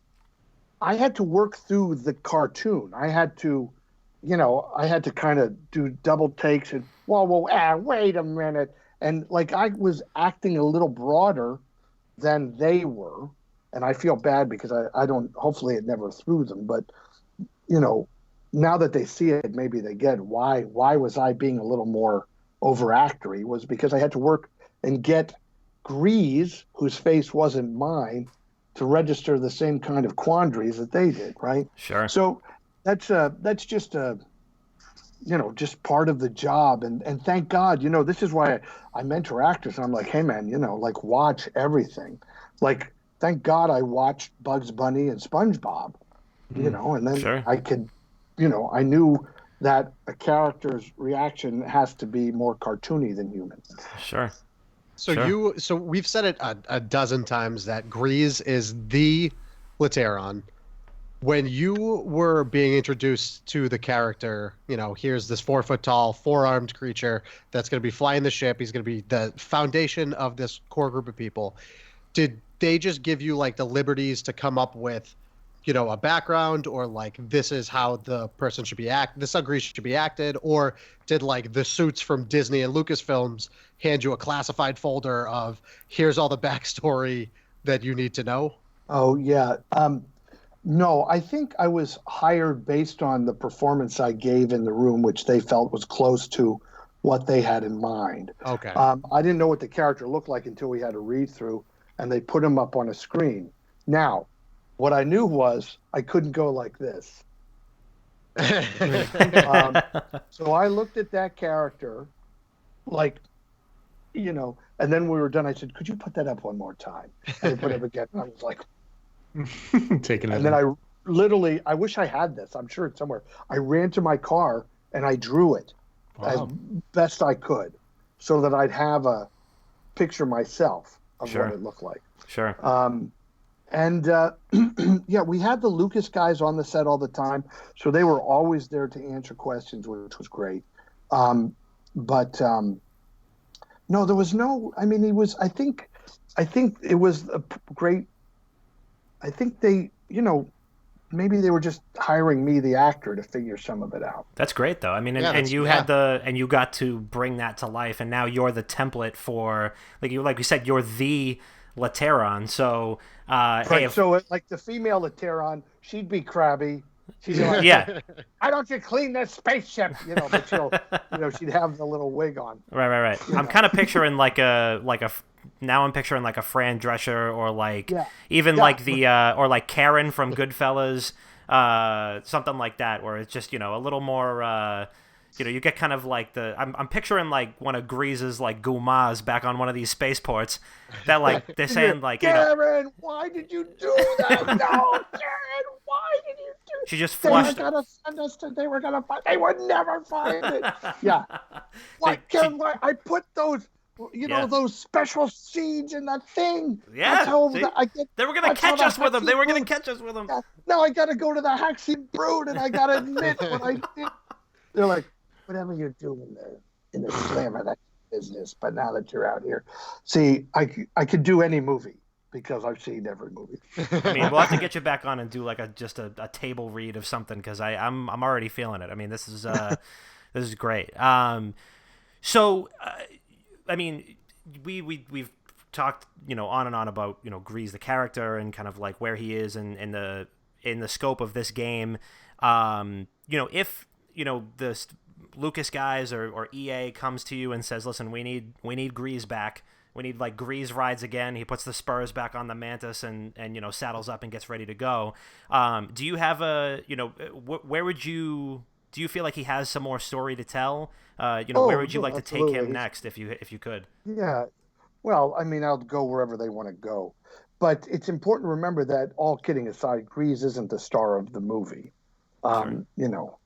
[SPEAKER 2] I had to work through the cartoon. I had to kind of do double takes and, wait a minute. And like I was acting a little broader than they were. And I feel bad because I don't, hopefully it never threw them. But, now that they see it, maybe they get why was I being a little more overactory, was because I had to work and get GREEZ, whose face wasn't mine, to register the same kind of quandaries that they did, right?
[SPEAKER 1] Sure.
[SPEAKER 2] So that's just just part of the job. And thank God, this is why I mentor actors. And I'm like, hey, man, watch everything. Like, thank God I watched Bugs Bunny and SpongeBob, and then
[SPEAKER 1] sure.
[SPEAKER 2] I could, I knew that a character's reaction has to be more cartoony than human.
[SPEAKER 1] Sure.
[SPEAKER 4] So
[SPEAKER 1] Sure.
[SPEAKER 4] so we've said it a dozen times that GREEZ is the Lateron. When you were being introduced to the character, here's this 4-foot-tall, 4-armed creature that's going to be flying the ship. He's going to be the foundation of this core group of people. Did they just give you like the liberties to come up with, a background, or like this is how the person should be this how GREEZ should be acted, or did like the suits from Disney and Lucasfilms hand you a classified folder of here's all the backstory that you need to know?
[SPEAKER 2] Oh yeah. No, I think I was hired based on the performance I gave in the room, which they felt was close to what they had in mind.
[SPEAKER 4] Okay.
[SPEAKER 2] I didn't know what the character looked like until we had a read through, and they put him up on a screen. Now, what I knew was I couldn't go like this. So I looked at that character, like, and then we were done. I said, could you put that up one more time? And they put it up again. And I was like,
[SPEAKER 3] taking it.
[SPEAKER 2] And then I wish I had this. I'm sure it's somewhere. I ran to my car and I drew it as best I could so that I'd have a picture myself of
[SPEAKER 1] Sure.
[SPEAKER 2] what it looked like.
[SPEAKER 1] Sure.
[SPEAKER 2] Yeah, we had the Lucas guys on the set all the time, so they were always there to answer questions, which was great. No, there was no. I mean, I think it was a great. I think they, maybe they were just hiring me, the actor, to figure some of it out.
[SPEAKER 1] That's great, though. I mean, and you got to bring that to life, and now you're the template for, like you said, you're the Lateron. So,
[SPEAKER 2] right. So, like the female Lateron, she'd be crabby. She's like,
[SPEAKER 1] yeah.
[SPEAKER 2] Why don't you clean this spaceship? But she'd have the little wig on.
[SPEAKER 1] Right. I'm kind of picturing now I'm picturing like a Fran Drescher, or like like the or like Karen from Goodfellas, something like that, where it's just a little more you get kind of like I'm picturing like one of GREEZ's like Gumas back on one of these spaceports that like they're saying like
[SPEAKER 2] Karen, why did you do that? No, Karen, why did you do that?
[SPEAKER 1] She just flushed.
[SPEAKER 2] They were gonna send us to. They were gonna find. They would never find it. Yeah. Why, Karen? Why I put those. Those special seeds in that thing.
[SPEAKER 1] Yeah. They were going to catch us with them.
[SPEAKER 2] Yeah. Now I got to go to the Haxie Brood, and I got to admit what I did. They're like, whatever you're doing in the slammer, that business. But now that you're out here, see, I could do any movie because I've seen every movie.
[SPEAKER 1] I mean, we'll have to get you back on and do like just a table read of something, because I'm already feeling it. I mean, this is great. So. I mean, we've talked, on and on about, GREEZ the character and kind of like where he is in the scope of this game. If the Lucas guys or EA comes to you and says, listen, we need GREEZ back. We need like GREEZ rides again. He puts the spurs back on the Mantis and saddles up and gets ready to go. Do you have where would you? Do you feel like he has some more story to tell? Where would you like
[SPEAKER 2] absolutely.
[SPEAKER 1] to take him next if you could?
[SPEAKER 2] Yeah. Well, I mean, I'll go wherever they want to go. but it's important to remember that, all kidding aside, Grease isn't the star of the movie.
[SPEAKER 1] Sure.
[SPEAKER 2] You know,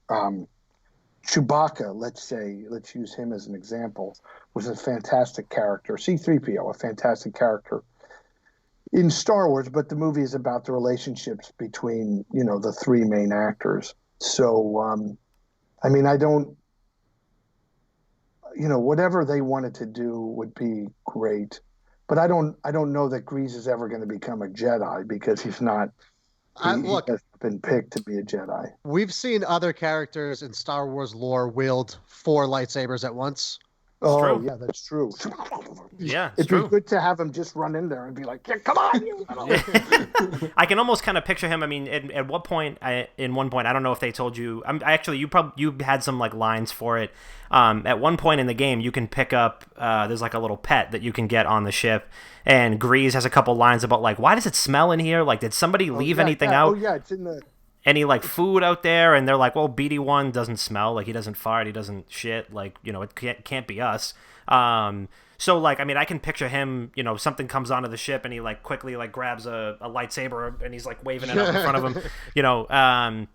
[SPEAKER 2] Chewbacca, let's use him as an example, was a fantastic character. C-3PO, a fantastic character in Star Wars, but the movie is about the relationships between, you know, the three main actors. So, I mean, I don't, you know, whatever they wanted to do would be great, but I don't know that Grease is ever going to become a Jedi, because he's not. He hasn't been picked to be a Jedi.
[SPEAKER 4] We've seen other characters in Star Wars lore wield 4 lightsabers at once.
[SPEAKER 2] Oh,
[SPEAKER 1] true.
[SPEAKER 2] yeah, that's true.
[SPEAKER 1] Yeah, it's
[SPEAKER 2] It'd
[SPEAKER 1] true.
[SPEAKER 2] be good to have him just run in there and be like, yeah, come on, you.
[SPEAKER 1] I can almost kind of picture him. I mean, at what point? In one point, I don't know if they told you. Actually, you had some like lines for it. At one point in the game, you can pick up. There's like a little pet that you can get on the ship, and Grease has a couple lines about like, why does it smell in here? Like, did somebody leave anything out?
[SPEAKER 2] Oh yeah, it's in the.
[SPEAKER 1] Any like food out there? And they're like, well, BD1 doesn't smell, like he doesn't fart, he doesn't shit, like, you know, it can't be us. So like, I mean, I can picture him, you know, something comes onto the ship and he like quickly like grabs a lightsaber and he's like waving it up in front of him, you know.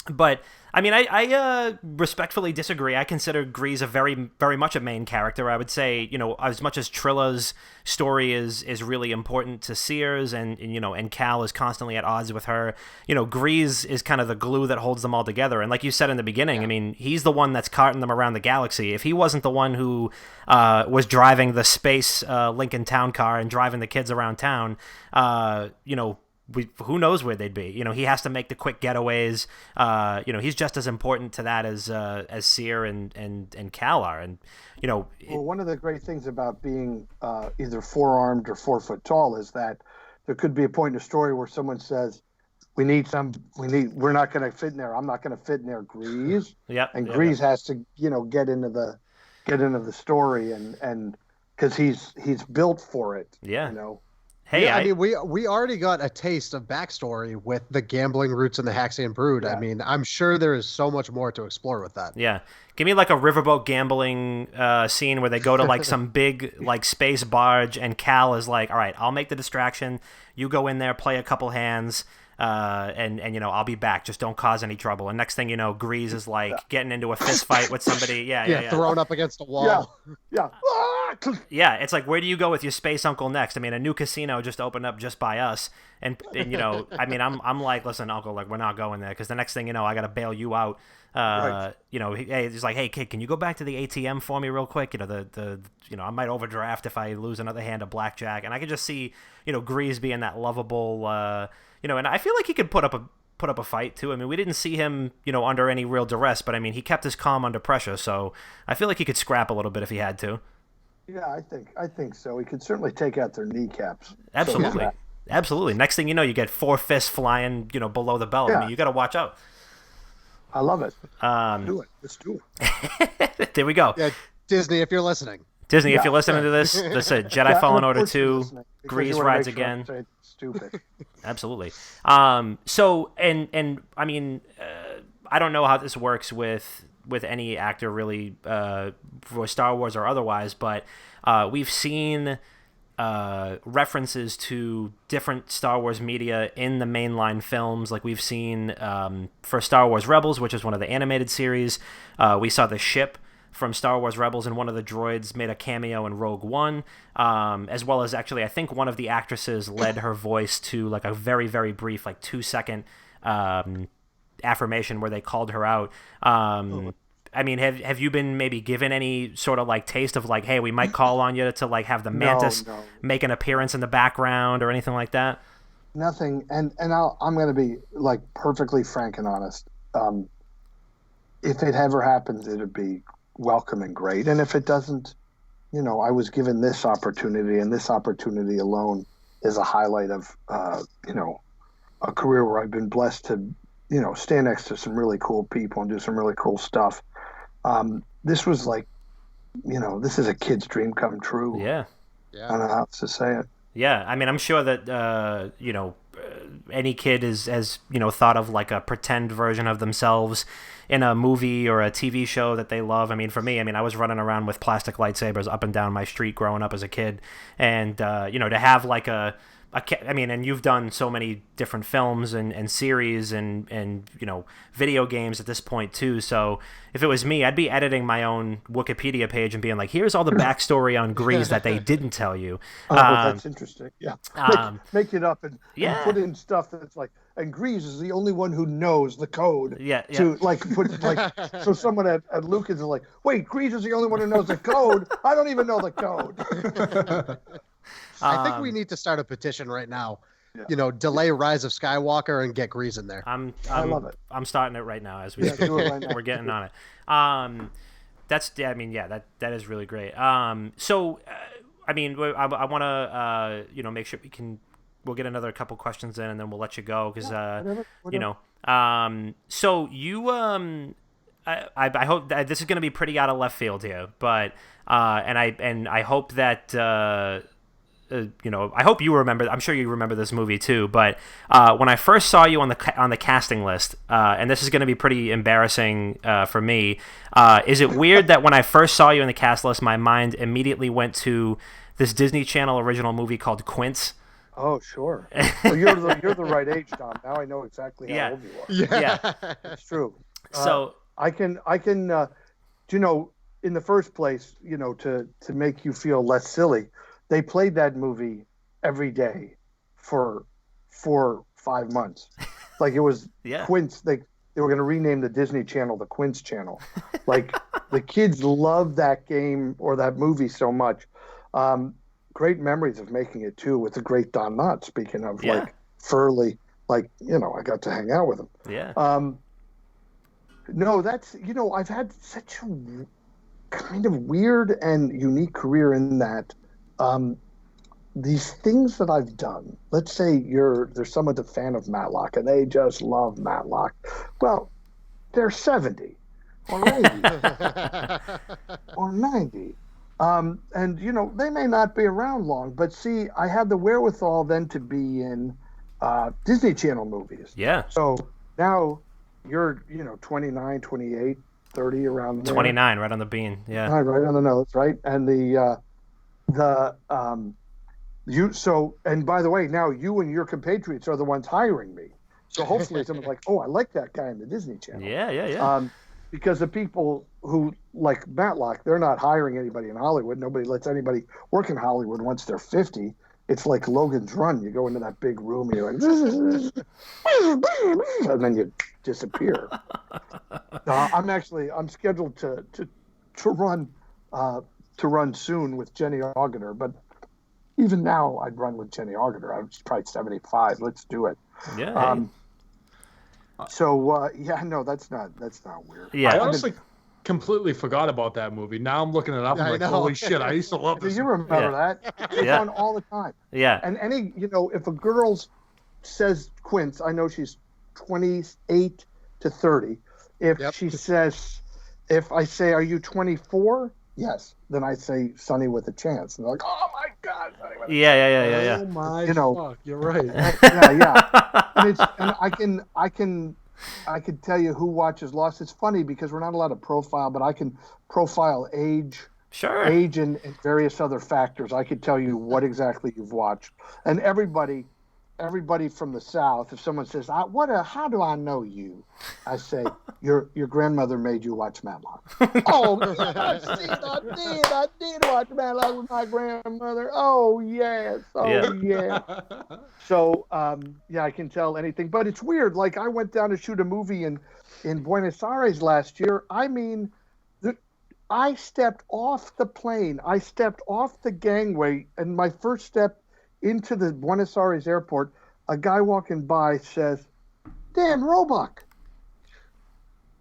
[SPEAKER 1] But I mean, I respectfully disagree. I consider Grease a very, very much a main character. I would say, you know, as much as Trilla's story is really important to Sears, and you know, and Cal is constantly at odds with her, you know, Grease is kind of the glue that holds them all together. And like you said in the beginning, I mean, he's the one that's carting them around the galaxy. If he wasn't the one who was driving the space Lincoln Town car and driving the kids around town, you know, who knows where they'd be? You know, he has to make the quick getaways. You know, he's just as important to that as Sear and Cal are. And you know,
[SPEAKER 2] well, one of the great things about being either 4-armed or 4 foot tall is that there could be a point in a story where someone says, we're not going to fit in there. I'm not going to fit in there, Grease. And Grease has to, you know, get into the story, and because he's built for it.
[SPEAKER 1] Yeah.
[SPEAKER 2] You know.
[SPEAKER 1] Hey,
[SPEAKER 4] yeah, I mean, we already got a taste of backstory with the gambling roots and the Haxian Brood.
[SPEAKER 2] Yeah.
[SPEAKER 4] I mean, I'm sure there is so much more to explore with that.
[SPEAKER 1] Yeah. Give me like a riverboat gambling scene where they go to like some big like space barge, and Cal is like, all right, I'll make the distraction. You go in there, play a couple hands, and you know, I'll be back. Just don't cause any trouble. And next thing you know, Grease is like getting into a fist fight with somebody. Yeah.
[SPEAKER 4] Thrown up against a wall.
[SPEAKER 2] Yeah.
[SPEAKER 1] Yeah, it's like, where do you go with your space uncle next? I mean, a new casino just opened up just by us, and you know, I mean, I'm like, listen, uncle, like, we're not going there, because the next thing you know, I got to bail you out.
[SPEAKER 2] Right.
[SPEAKER 1] You know, he's like, hey kid, can you go back to the ATM for me real quick? You know, the you know, I might overdraft if I lose another hand of blackjack, and I could just see, you know, Grease being that lovable, you know, and I feel like he could put up a fight too. I mean, we didn't see him, you know, under any real duress, but I mean, he kept his calm under pressure, so I feel like he could scrap a little bit if he had to.
[SPEAKER 2] Yeah, I think so. He could certainly take out their kneecaps.
[SPEAKER 1] Absolutely.
[SPEAKER 2] So,
[SPEAKER 1] Absolutely. Next thing you know, you get 4 fists flying, you know, below the belt.
[SPEAKER 2] Yeah.
[SPEAKER 1] I mean, you got to watch out.
[SPEAKER 2] I love it. Let's do it.
[SPEAKER 1] There we go.
[SPEAKER 4] Yeah, Disney, if you're listening.
[SPEAKER 1] Disney, if you're listening to this is Jedi Fallen Order 2, Grease rides again.
[SPEAKER 2] Stupid.
[SPEAKER 1] Absolutely. So, and I mean, I don't know how this works with any actor really, for Star Wars or otherwise, but we've seen references to different Star Wars media in the mainline films. Like we've seen for Star Wars Rebels, which is one of the animated series, we saw the ship from Star Wars Rebels, and one of the droids made a cameo in Rogue One, as well as actually I think one of the actresses led her voice to like a very, very brief, like 2-second affirmation where they called her out. I mean, have you been maybe given any sort of like taste of like, hey, we might call on you to like have the Mantis make an appearance in the background or anything like that?
[SPEAKER 2] Nothing. And I'm going to be like perfectly frank and honest. If it ever happens, it'd be welcome and great. And if it doesn't, you know, I was given this opportunity, and this opportunity alone is a highlight of, you know, a career where I've been blessed to, you know, stand next to some really cool people and do some really cool stuff. This was like, you know, this is a kid's dream come true.
[SPEAKER 1] Yeah.
[SPEAKER 2] I don't know how else to say it.
[SPEAKER 1] Yeah. I mean, I'm sure that, you know, any kid has, you know, thought of like a pretend version of themselves in a movie or a TV show that they love. I mean, for me, I mean, I was running around with plastic lightsabers up and down my street growing up as a kid. And, you know, to have like a I mean, and you've done so many different films and series and video games at this point too. So if it was me, I'd be editing my own Wikipedia page and being like, here's all the backstory on GREEZ that they didn't tell you.
[SPEAKER 2] That's interesting. Yeah. Make it up and put in stuff that's like, and GREEZ is the only one who knows the code.
[SPEAKER 1] Yeah.
[SPEAKER 2] To so someone at Lucas is like, wait, GREEZ is the only one who knows the code. I don't even know the code.
[SPEAKER 4] I think we need to start a petition right now. Yeah. Delay Rise of Skywalker and get GREEZ in there.
[SPEAKER 2] I love it.
[SPEAKER 1] I'm starting it right now as we speak. Right now. We're getting on it. That is really great. So, I mean, I want to make sure we'll get another couple questions in and then we'll let you go because so you I hope that this is going to be pretty out of left field here, but and I hope that. I hope you remember. I'm sure you remember this movie too. But when I first saw you on the casting list, and this is going to be pretty embarrassing for me, is it weird that when I first saw you on the cast list, my mind immediately went to this Disney Channel original movie called Quince?
[SPEAKER 2] Oh, sure. Well, you're the right age, Tom. Now I know exactly how old you are.
[SPEAKER 1] Yeah,
[SPEAKER 2] it's true.
[SPEAKER 1] So
[SPEAKER 2] I can. In the first place, to make you feel less silly. They played that movie every day for 4 or 5 months. Like it was Quince. They were going to rename the Disney Channel the Quince Channel. Like the kids loved that game or that movie so much. Great memories of making it too with the great Don Knotts. Speaking of like Furley, I got to hang out with him.
[SPEAKER 1] Yeah.
[SPEAKER 2] No, that's I've had such a kind of weird and unique career in that. These things that I've done, let's say there's someone's a fan of Matlock and they just love Matlock. Well, they're 70 or 80 or 90. And they may not be around long, but see, I had the wherewithal then to be in Disney Channel movies.
[SPEAKER 1] Yeah.
[SPEAKER 2] So now you're, 29, 28, 30 around there.
[SPEAKER 1] 29, right on the bean. Yeah.
[SPEAKER 2] Right on the nose, right? And and by the way, now you and your compatriots are the ones hiring me. So hopefully someone's like, oh, I like that guy in the Disney Channel.
[SPEAKER 1] Yeah.
[SPEAKER 2] Because the people who like Matlock, they're not hiring anybody in Hollywood. Nobody lets anybody work in Hollywood once they're 50. It's like Logan's Run. You go into that big room and you're like, and then you disappear. I'm scheduled to run soon with Jenny Augener, but even now I'd run with Jenny Augener. I'm probably 75. Let's do it.
[SPEAKER 1] Yeah.
[SPEAKER 2] No, that's not weird.
[SPEAKER 1] Yeah.
[SPEAKER 3] I honestly completely forgot about that movie. Now I'm looking it up. I'm like, holy shit! I used to love this.
[SPEAKER 2] Do you remember that? It's on all the time.
[SPEAKER 1] Yeah.
[SPEAKER 2] And if a girl says Quince, I know she's 28 to 30. If I say, are you 24? Yes. Then I say Sonny with a Chance. And they're like, oh my God.
[SPEAKER 1] Yeah.
[SPEAKER 3] Oh my fuck, you're right.
[SPEAKER 2] Yeah. And I can tell you who watches Lost. It's funny because we're not allowed to profile, but I can profile age.
[SPEAKER 1] Sure.
[SPEAKER 2] Age and various other factors. I could tell you what exactly you've watched. And everybody from the South, if someone says, how do I know you? I say, your grandmother made you watch Matlock. Oh, I did watch Matlock with my grandmother. Oh, yes. Yeah. So, I can tell anything. But it's weird. Like, I went down to shoot a movie in Buenos Aires last year. I mean, I stepped off the plane. I stepped off the gangway, and my first step into the Buenos Aires airport, a guy walking by says, Dan Roebuck.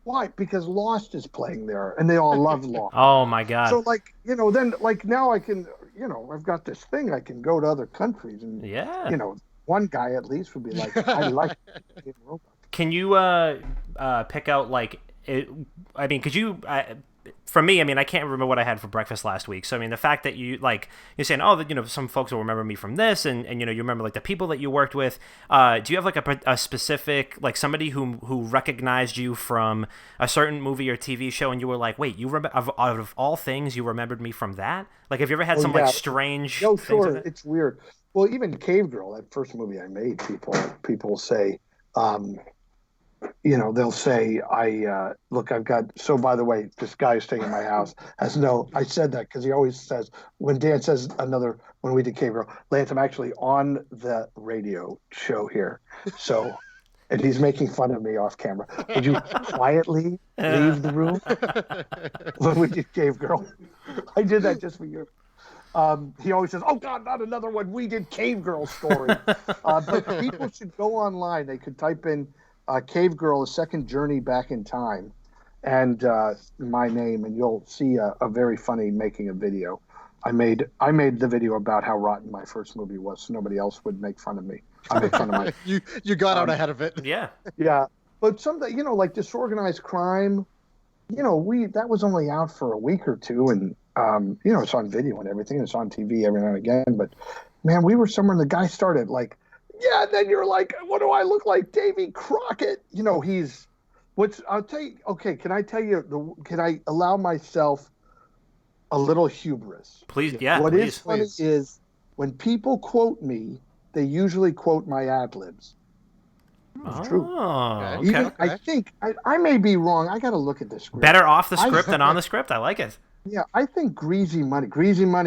[SPEAKER 2] Why? Because Lost is playing there, and they all love Lost.
[SPEAKER 1] Oh, my God.
[SPEAKER 2] So, then, now I can, I've got this thing. I can go to other countries, and, one guy at least would be like, I like Dan Roebuck.
[SPEAKER 1] Can you pick out, could you... for me, I mean, I can't remember what I had for breakfast last week. So, I mean, the fact that you're saying, some folks will remember me from this, and you remember the people that you worked with. Do you have a specific, somebody who recognized you from a certain movie or TV show, and you were like, wait, you remember out of all things, you remembered me from that? Have you ever had strange?
[SPEAKER 2] No,
[SPEAKER 1] things
[SPEAKER 2] sure.
[SPEAKER 1] like that?
[SPEAKER 2] It's weird. Well, even Cave Girl, that first movie I made, people say, they'll say, look, I've got, so by the way, this guy who's staying in my house has I said that because he always says, when Dan says when we did Cave Girl, Lance, I'm actually on the radio show here. So, and he's making fun of me off camera. Would you quietly leave the room when we did Cave Girl? I did that just for you. He always says, oh God, not another one. We did Cave Girl story. But people should go online. They could type in Cave Girl, A Second Journey Back in Time, and my name, and you'll see a very funny making a video. I made the video about how rotten my first movie was, so nobody else would make fun of me. I made fun of my.
[SPEAKER 4] You got out ahead of it.
[SPEAKER 1] Yeah.
[SPEAKER 2] Yeah, but something like Disorganized Crime, that was only out for a week or two, and it's on video and everything. It's on TV every now and again, but man, we were somewhere, and the guy started like. Yeah, and then you're like, what do I look like? Davy Crockett. I'll tell you, okay, can I allow myself a little hubris?
[SPEAKER 1] Please, yeah.
[SPEAKER 2] What
[SPEAKER 1] please.
[SPEAKER 2] is funny is when people quote me, they usually quote my ad-libs. It's true.
[SPEAKER 1] Okay.
[SPEAKER 2] Even, I think, I may be wrong. I got to look at the script.
[SPEAKER 1] Better off the script than on the script. I like it.
[SPEAKER 2] Yeah, I think Greasy Money,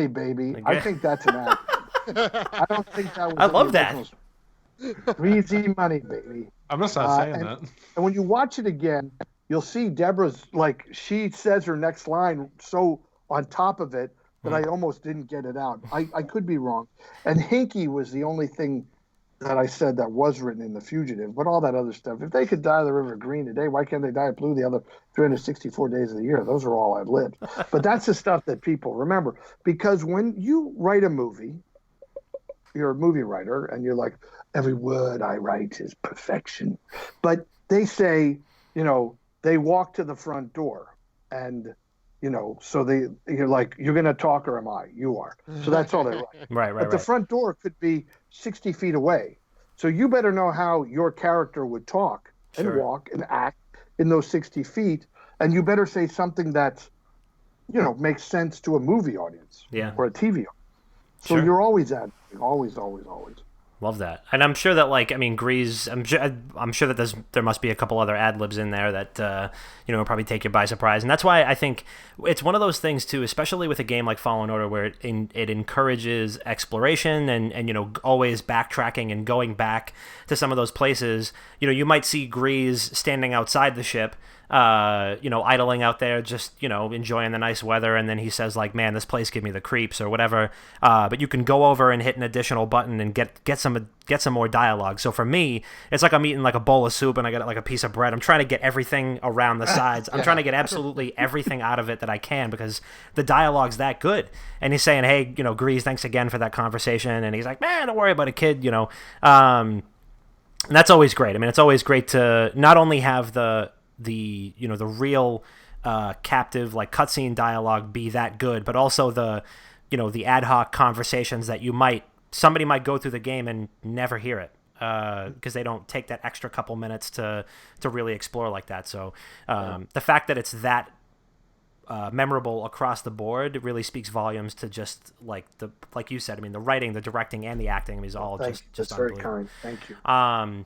[SPEAKER 2] baby.
[SPEAKER 1] Okay.
[SPEAKER 2] I think that's an ad. I don't think that was.
[SPEAKER 1] I love that.
[SPEAKER 2] Greasy Money, baby.
[SPEAKER 3] I'm gonna start saying that.
[SPEAKER 2] And when you watch it again, you'll see Deborah's, like, she says her next line so on top of it that I almost didn't get it out. I could be wrong. And Hinky was the only thing that I said that was written in The Fugitive, but all that other stuff. If they could die of the River Green today, why can't they die of blue the other 364 days of the year? Those are all I've lived. But that's the stuff that people remember. Because when you write a movie, you're a movie writer, and you're like, every word I write is perfection. But they say, they walk to the front door, and, so you're like, you're going to talk or am I? You are. So that's all they write.
[SPEAKER 1] Right.
[SPEAKER 2] But the front door could be 60 feet away. So you better know how your character would talk and walk and act in those 60 feet. And you better say something that, makes sense to a movie audience or a TV audience. So you're always advocating, always.
[SPEAKER 1] Love that, and I'm sure that GREEZ. I'm sure that there must be a couple other ad libs in there that will probably take you by surprise, and that's why I think it's one of those things too, especially with a game like Fallen Order, where it encourages exploration and always backtracking and going back to some of those places. You might see GREEZ standing outside the ship. Idling out there, just, enjoying the nice weather. And then he says like, man, this place give me the creeps or whatever. But you can go over and hit an additional button and get some more dialogue. So for me, it's like I'm eating like a bowl of soup and I got like a piece of bread. I'm trying to get everything around the sides. I'm trying to get absolutely everything out of it that I can because the dialogue's that good. And he's saying, hey, GREEZ, thanks again for that conversation. And he's like, man, don't worry about it, kid, and that's always great. I mean, it's always great to not only have the real captive like cutscene dialogue be that good, but also the ad hoc conversations that somebody might go through the game and never hear it because they don't take that extra couple minutes to really explore like that. So the fact that it's that memorable across the board really speaks volumes to just like you said. I mean, the writing, the directing, and the acting is all just
[SPEAKER 2] very
[SPEAKER 1] unbelievable.
[SPEAKER 2] kind. Thank you.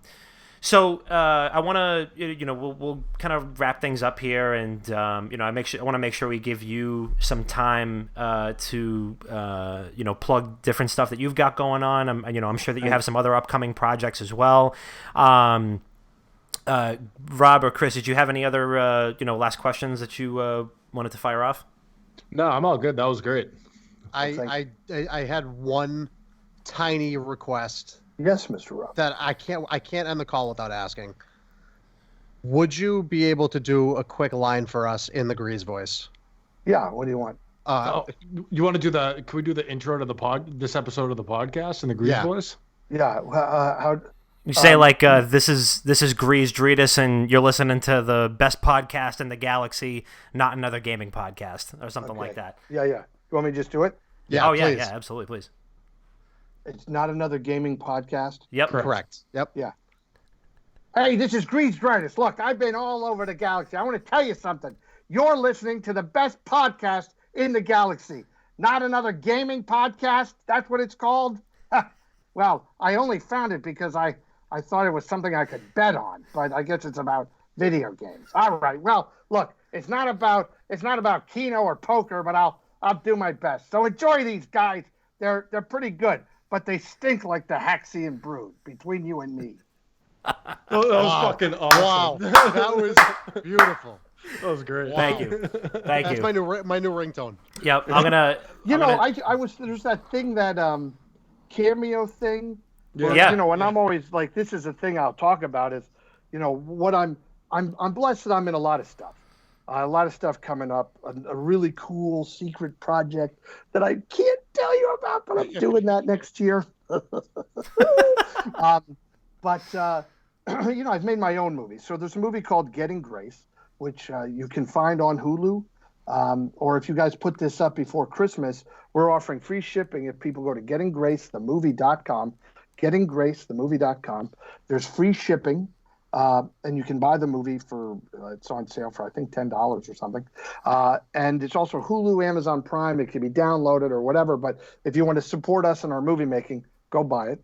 [SPEAKER 1] So I want to, we'll kind of wrap things up here, and I want to make sure we give you some time to plug different stuff that you've got going on. I'm sure that you have some other upcoming projects as well. Rob or Chris, did you have any other last questions that you wanted to fire off?
[SPEAKER 3] No, I'm all good. That was great.
[SPEAKER 4] I had one tiny request.
[SPEAKER 2] Yes, Mr. Rob.
[SPEAKER 4] That I can't end the call without asking. Would you be able to do a quick line for us in the GREEZ voice?
[SPEAKER 2] Yeah. What do you want?
[SPEAKER 3] You want to do can we do the intro to this episode of the podcast in the GREEZ voice?
[SPEAKER 2] Yeah. How?
[SPEAKER 1] You say this is GREEZ DRITUS, and you're listening to the best podcast in the galaxy, not another gaming podcast, or something like that.
[SPEAKER 2] Yeah. You want me to just do it?
[SPEAKER 4] Yeah.
[SPEAKER 1] Yeah, absolutely, please.
[SPEAKER 2] It's not another gaming podcast?
[SPEAKER 1] Yep.
[SPEAKER 4] Correct. Yep.
[SPEAKER 2] Yeah. Hey, this is GREEZ DRITUS. Look, I've been all over the galaxy. I want to tell you something. You're listening to the best podcast in the galaxy. Not another gaming podcast. That's what it's called. Well, I only found it because I thought it was something I could bet on, but I guess it's about video games. All right. Well, look, it's not about Keno or poker, but I'll do my best. So enjoy these guys. They're pretty good, but they stink like the Haxian Brood between you and me.
[SPEAKER 3] That was fucking awesome.
[SPEAKER 4] Wow, that was beautiful.
[SPEAKER 3] That was great.
[SPEAKER 4] Wow.
[SPEAKER 1] Thank you.
[SPEAKER 4] That's my new ringtone.
[SPEAKER 1] Yep, I'm gonna.
[SPEAKER 2] I was there's that thing that cameo thing. Where,
[SPEAKER 1] Yeah.
[SPEAKER 2] and I'm always like, this is a thing I'll talk about is, what I'm blessed that I'm in a lot of stuff. A lot of stuff coming up, a really cool secret project that I can't tell you about, but I'm doing that next year. I've made my own movie. So there's a movie called Getting Grace, which you can find on Hulu. Or if you guys put this up before Christmas, we're offering free shipping if people go to gettinggracethemovie.com, gettinggracethemovie.com. There's free shipping. And you can buy the movie for, it's on sale for, I think, $10 or something. And it's also Hulu, Amazon Prime. It can be downloaded or whatever. But if you want to support us in our movie making, go buy it.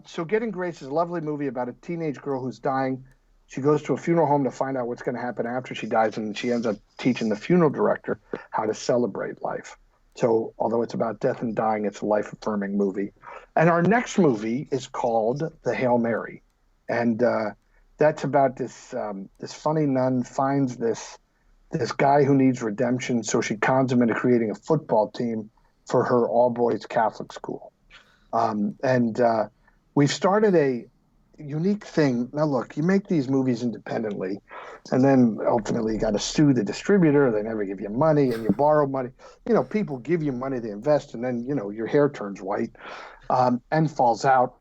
[SPEAKER 2] So Getting Grace is a lovely movie about a teenage girl who's dying. She goes to a funeral home to find out what's going to happen after she dies. And she ends up teaching the funeral director how to celebrate life. So although it's about death and dying, it's a life-affirming movie. And our next movie is called The Hail Mary. And that's about this funny nun finds this guy who needs redemption, so she cons him into creating a football team for her all-boys Catholic school. We've started a unique thing. Now, look, you make these movies independently, and then ultimately you got to sue the distributor. They never give you money, and you borrow money. People give you money, they invest, and then, your hair turns white and falls out.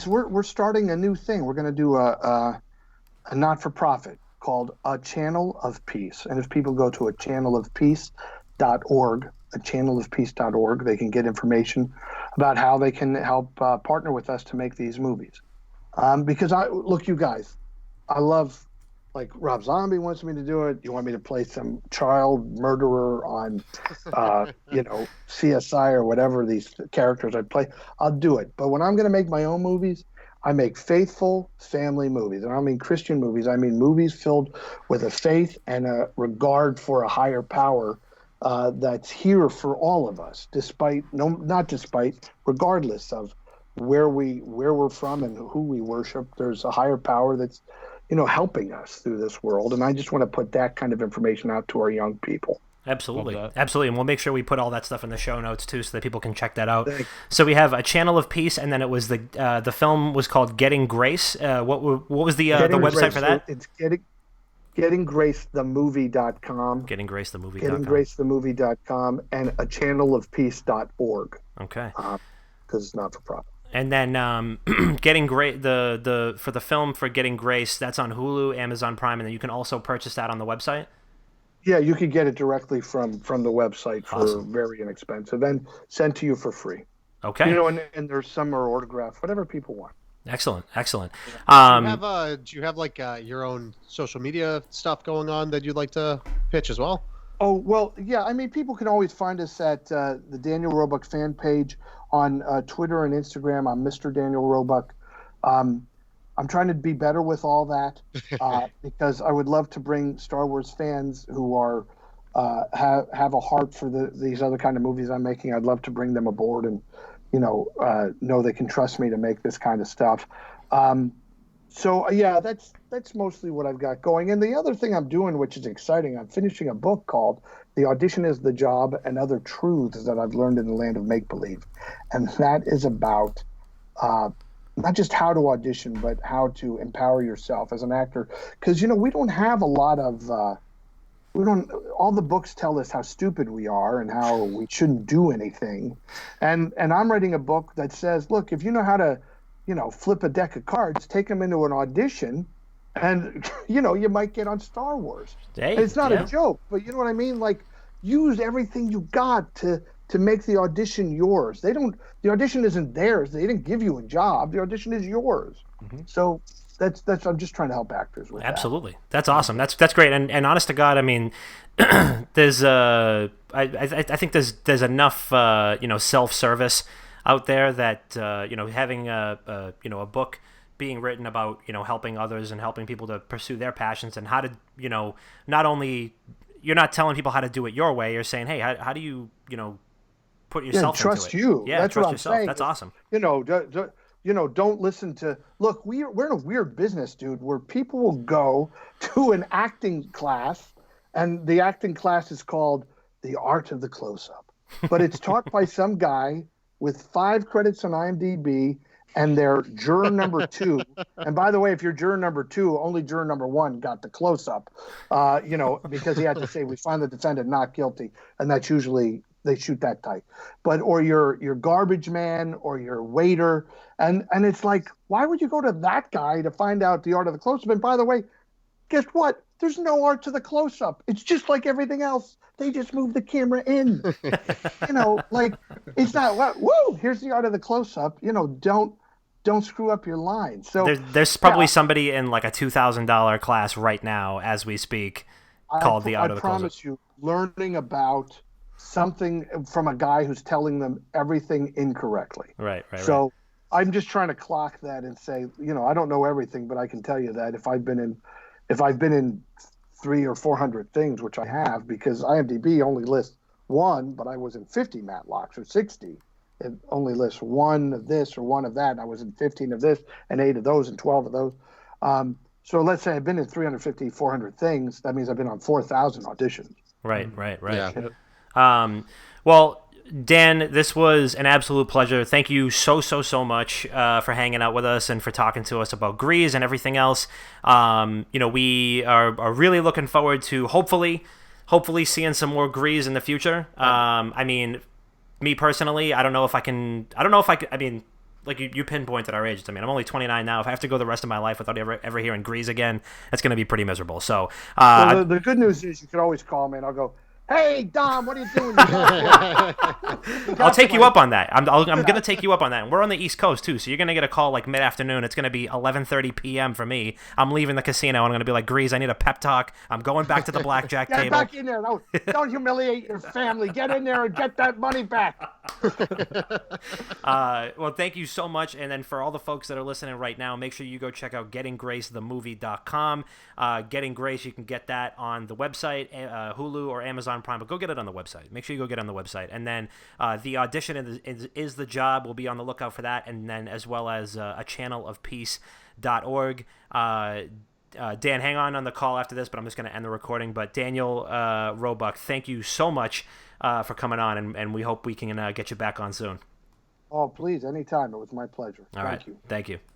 [SPEAKER 2] We're starting a new thing. We're going to do a not-for-profit called A Channel of Peace. And if people go to achanelofpeace.org, they can get information about how they can help partner with us to make these movies. Because you guys, I love, like, Rob Zombie wants me to do it. You want me to play some child murderer on, CSI or whatever these characters I play. I'll do it. But when I'm going to make my own movies, I make faithful family movies. And I don't mean Christian movies. I mean movies filled with a faith and a regard for a higher power that's here for all of us, regardless of where we're from and who we worship. There's a higher power that's helping us through this world. And I just want to put that kind of information out to our young people.
[SPEAKER 1] Absolutely. And we'll make sure we put all that stuff in the show notes too, so that people can check that out. So we have A Channel of Peace, and then it was the film was called Getting Grace. What was the website for that?
[SPEAKER 2] So it's gettinggracethemovie.com. Gettinggracethemovie.com and achanelofpeace.org.
[SPEAKER 1] Okay.
[SPEAKER 2] Because it's not for profit.
[SPEAKER 1] And then Getting Grace, the for the film for Getting Grace, that's on Hulu, Amazon Prime, and then you can also purchase that on the website?
[SPEAKER 2] Yeah, you could get it directly from the website for very inexpensive and sent to you for free.
[SPEAKER 1] Okay.
[SPEAKER 2] And there's some are autographed, whatever people want.
[SPEAKER 1] Excellent.
[SPEAKER 4] Do you have like your own social media stuff going on that you'd like to pitch as well?
[SPEAKER 2] Oh, well, yeah. I mean, people can always find us at the Daniel Roebuck fan page on Twitter and Instagram. I'm Mr. Daniel Roebuck. I'm trying to be better with all that because I would love to bring Star Wars fans who are have a heart for these other kind of movies I'm making. I'd love to bring them aboard and know they can trust me to make this kind of stuff. So yeah, that's mostly what I've got going. And the other thing I'm doing, which is exciting, I'm finishing a book called The Audition is the Job and Other Truths That I've Learned in the Land of Make-Believe. And that is about not just how to audition, but how to empower yourself as an actor. Because, we don't have a lot of, all the books tell us how stupid we are and how we shouldn't do anything. And I'm writing a book that says, look, if you know how to, flip a deck of cards, take them into an audition, and, you might get on Star Wars.
[SPEAKER 1] Hey,
[SPEAKER 2] it's not a joke, but you know what I mean? Like, use everything you got to make the audition yours. The audition isn't theirs. They didn't give you a job. The audition is yours. Mm-hmm. So that's I'm just trying to help actors with
[SPEAKER 1] Absolutely. That's awesome. That's great. And honest to God, I mean, there's I think there's enough self-service out there that having a book being written about helping others and helping people to pursue their passions and how to not only you're not telling people how to do it your way, you're saying, hey, how do you put yourself
[SPEAKER 2] trust
[SPEAKER 1] into it?
[SPEAKER 2] you.
[SPEAKER 1] Yeah,
[SPEAKER 2] that's
[SPEAKER 1] trust
[SPEAKER 2] what I'm
[SPEAKER 1] yourself.
[SPEAKER 2] saying.
[SPEAKER 1] That's awesome.
[SPEAKER 2] Don't listen to. Look, we're in a weird business, dude, where people will go to an acting class, and the acting class is called The Art of the Close-Up, but it's taught by some guy with 5 credits on IMDb, and they're juror number 2. And by the way, if you're juror number 2, only juror number 1 got the close-up, because he had to say, we find the defendant not guilty, and that's usually they shoot that tight. But or your garbage man or your waiter, and it's like, why would you go to that guy to find out the art of the close-up? And by the way, guess what? There's no art to the close-up. It's just like everything else. They just move the camera in. Like it's not woo. Here's the art of the close-up. Don't screw up your line. So
[SPEAKER 1] there's probably somebody in like a $2,000 class right now as we speak called the art of the close-up. I
[SPEAKER 2] promise you, learning about something from a guy who's telling them everything incorrectly.
[SPEAKER 1] Right.
[SPEAKER 2] So I'm just trying to clock that and say, I don't know everything, but I can tell you that if I've been in 300 or 400 things, which I have, because IMDb only lists 1, but I was in 50 Matlocks or 60. It only lists 1 of this or 1 of that, and I was in 15 of this and 8 of those and 12 of those. So let's say I've been in 350, 400 things. That means I've been on 4,000 auditions.
[SPEAKER 1] Right.
[SPEAKER 3] Yeah.
[SPEAKER 1] Well, Dan, this was an absolute pleasure. Thank you so much for hanging out with us and for talking to us about GREEZ and everything else. We are really looking forward to hopefully seeing some more GREEZ in the future. I mean, me personally, I mean, like you pinpointed our ages. I mean, I'm only 29 now. If I have to go the rest of my life without ever hearing GREEZ again, that's going to be pretty miserable. So,
[SPEAKER 2] the good news is you can always call me and I'll go, hey, Dom, what are you doing?
[SPEAKER 1] I'll take you up on that. I'm going to take you up on that. And we're on the East Coast, too, so you're going to get a call like mid-afternoon. It's going to be 11:30 p.m. for me. I'm leaving the casino, and I'm going to be like, GREEZ, I need a pep talk. I'm going back to the blackjack table.
[SPEAKER 2] Get back in there. Don't humiliate your family. Get in there and get that money back.
[SPEAKER 1] Well, thank you so much. And then for all the folks that are listening right now, make sure you go check out GettingGraceTheMovie.com. Getting Grace, you can get that on the website, Hulu or Amazon Prime, but go get it on the website. Make sure you go get it on the website. And then the audition is the job. We'll be on the lookout for that. And then as well as a channelofpeace.org. Dan, hang on the call after this, but I'm just going to end the recording. But Daniel Roebuck, thank you so much for coming on, and we hope we can get you back on soon.
[SPEAKER 2] Oh, please, anytime. It was my pleasure.
[SPEAKER 1] Thank you.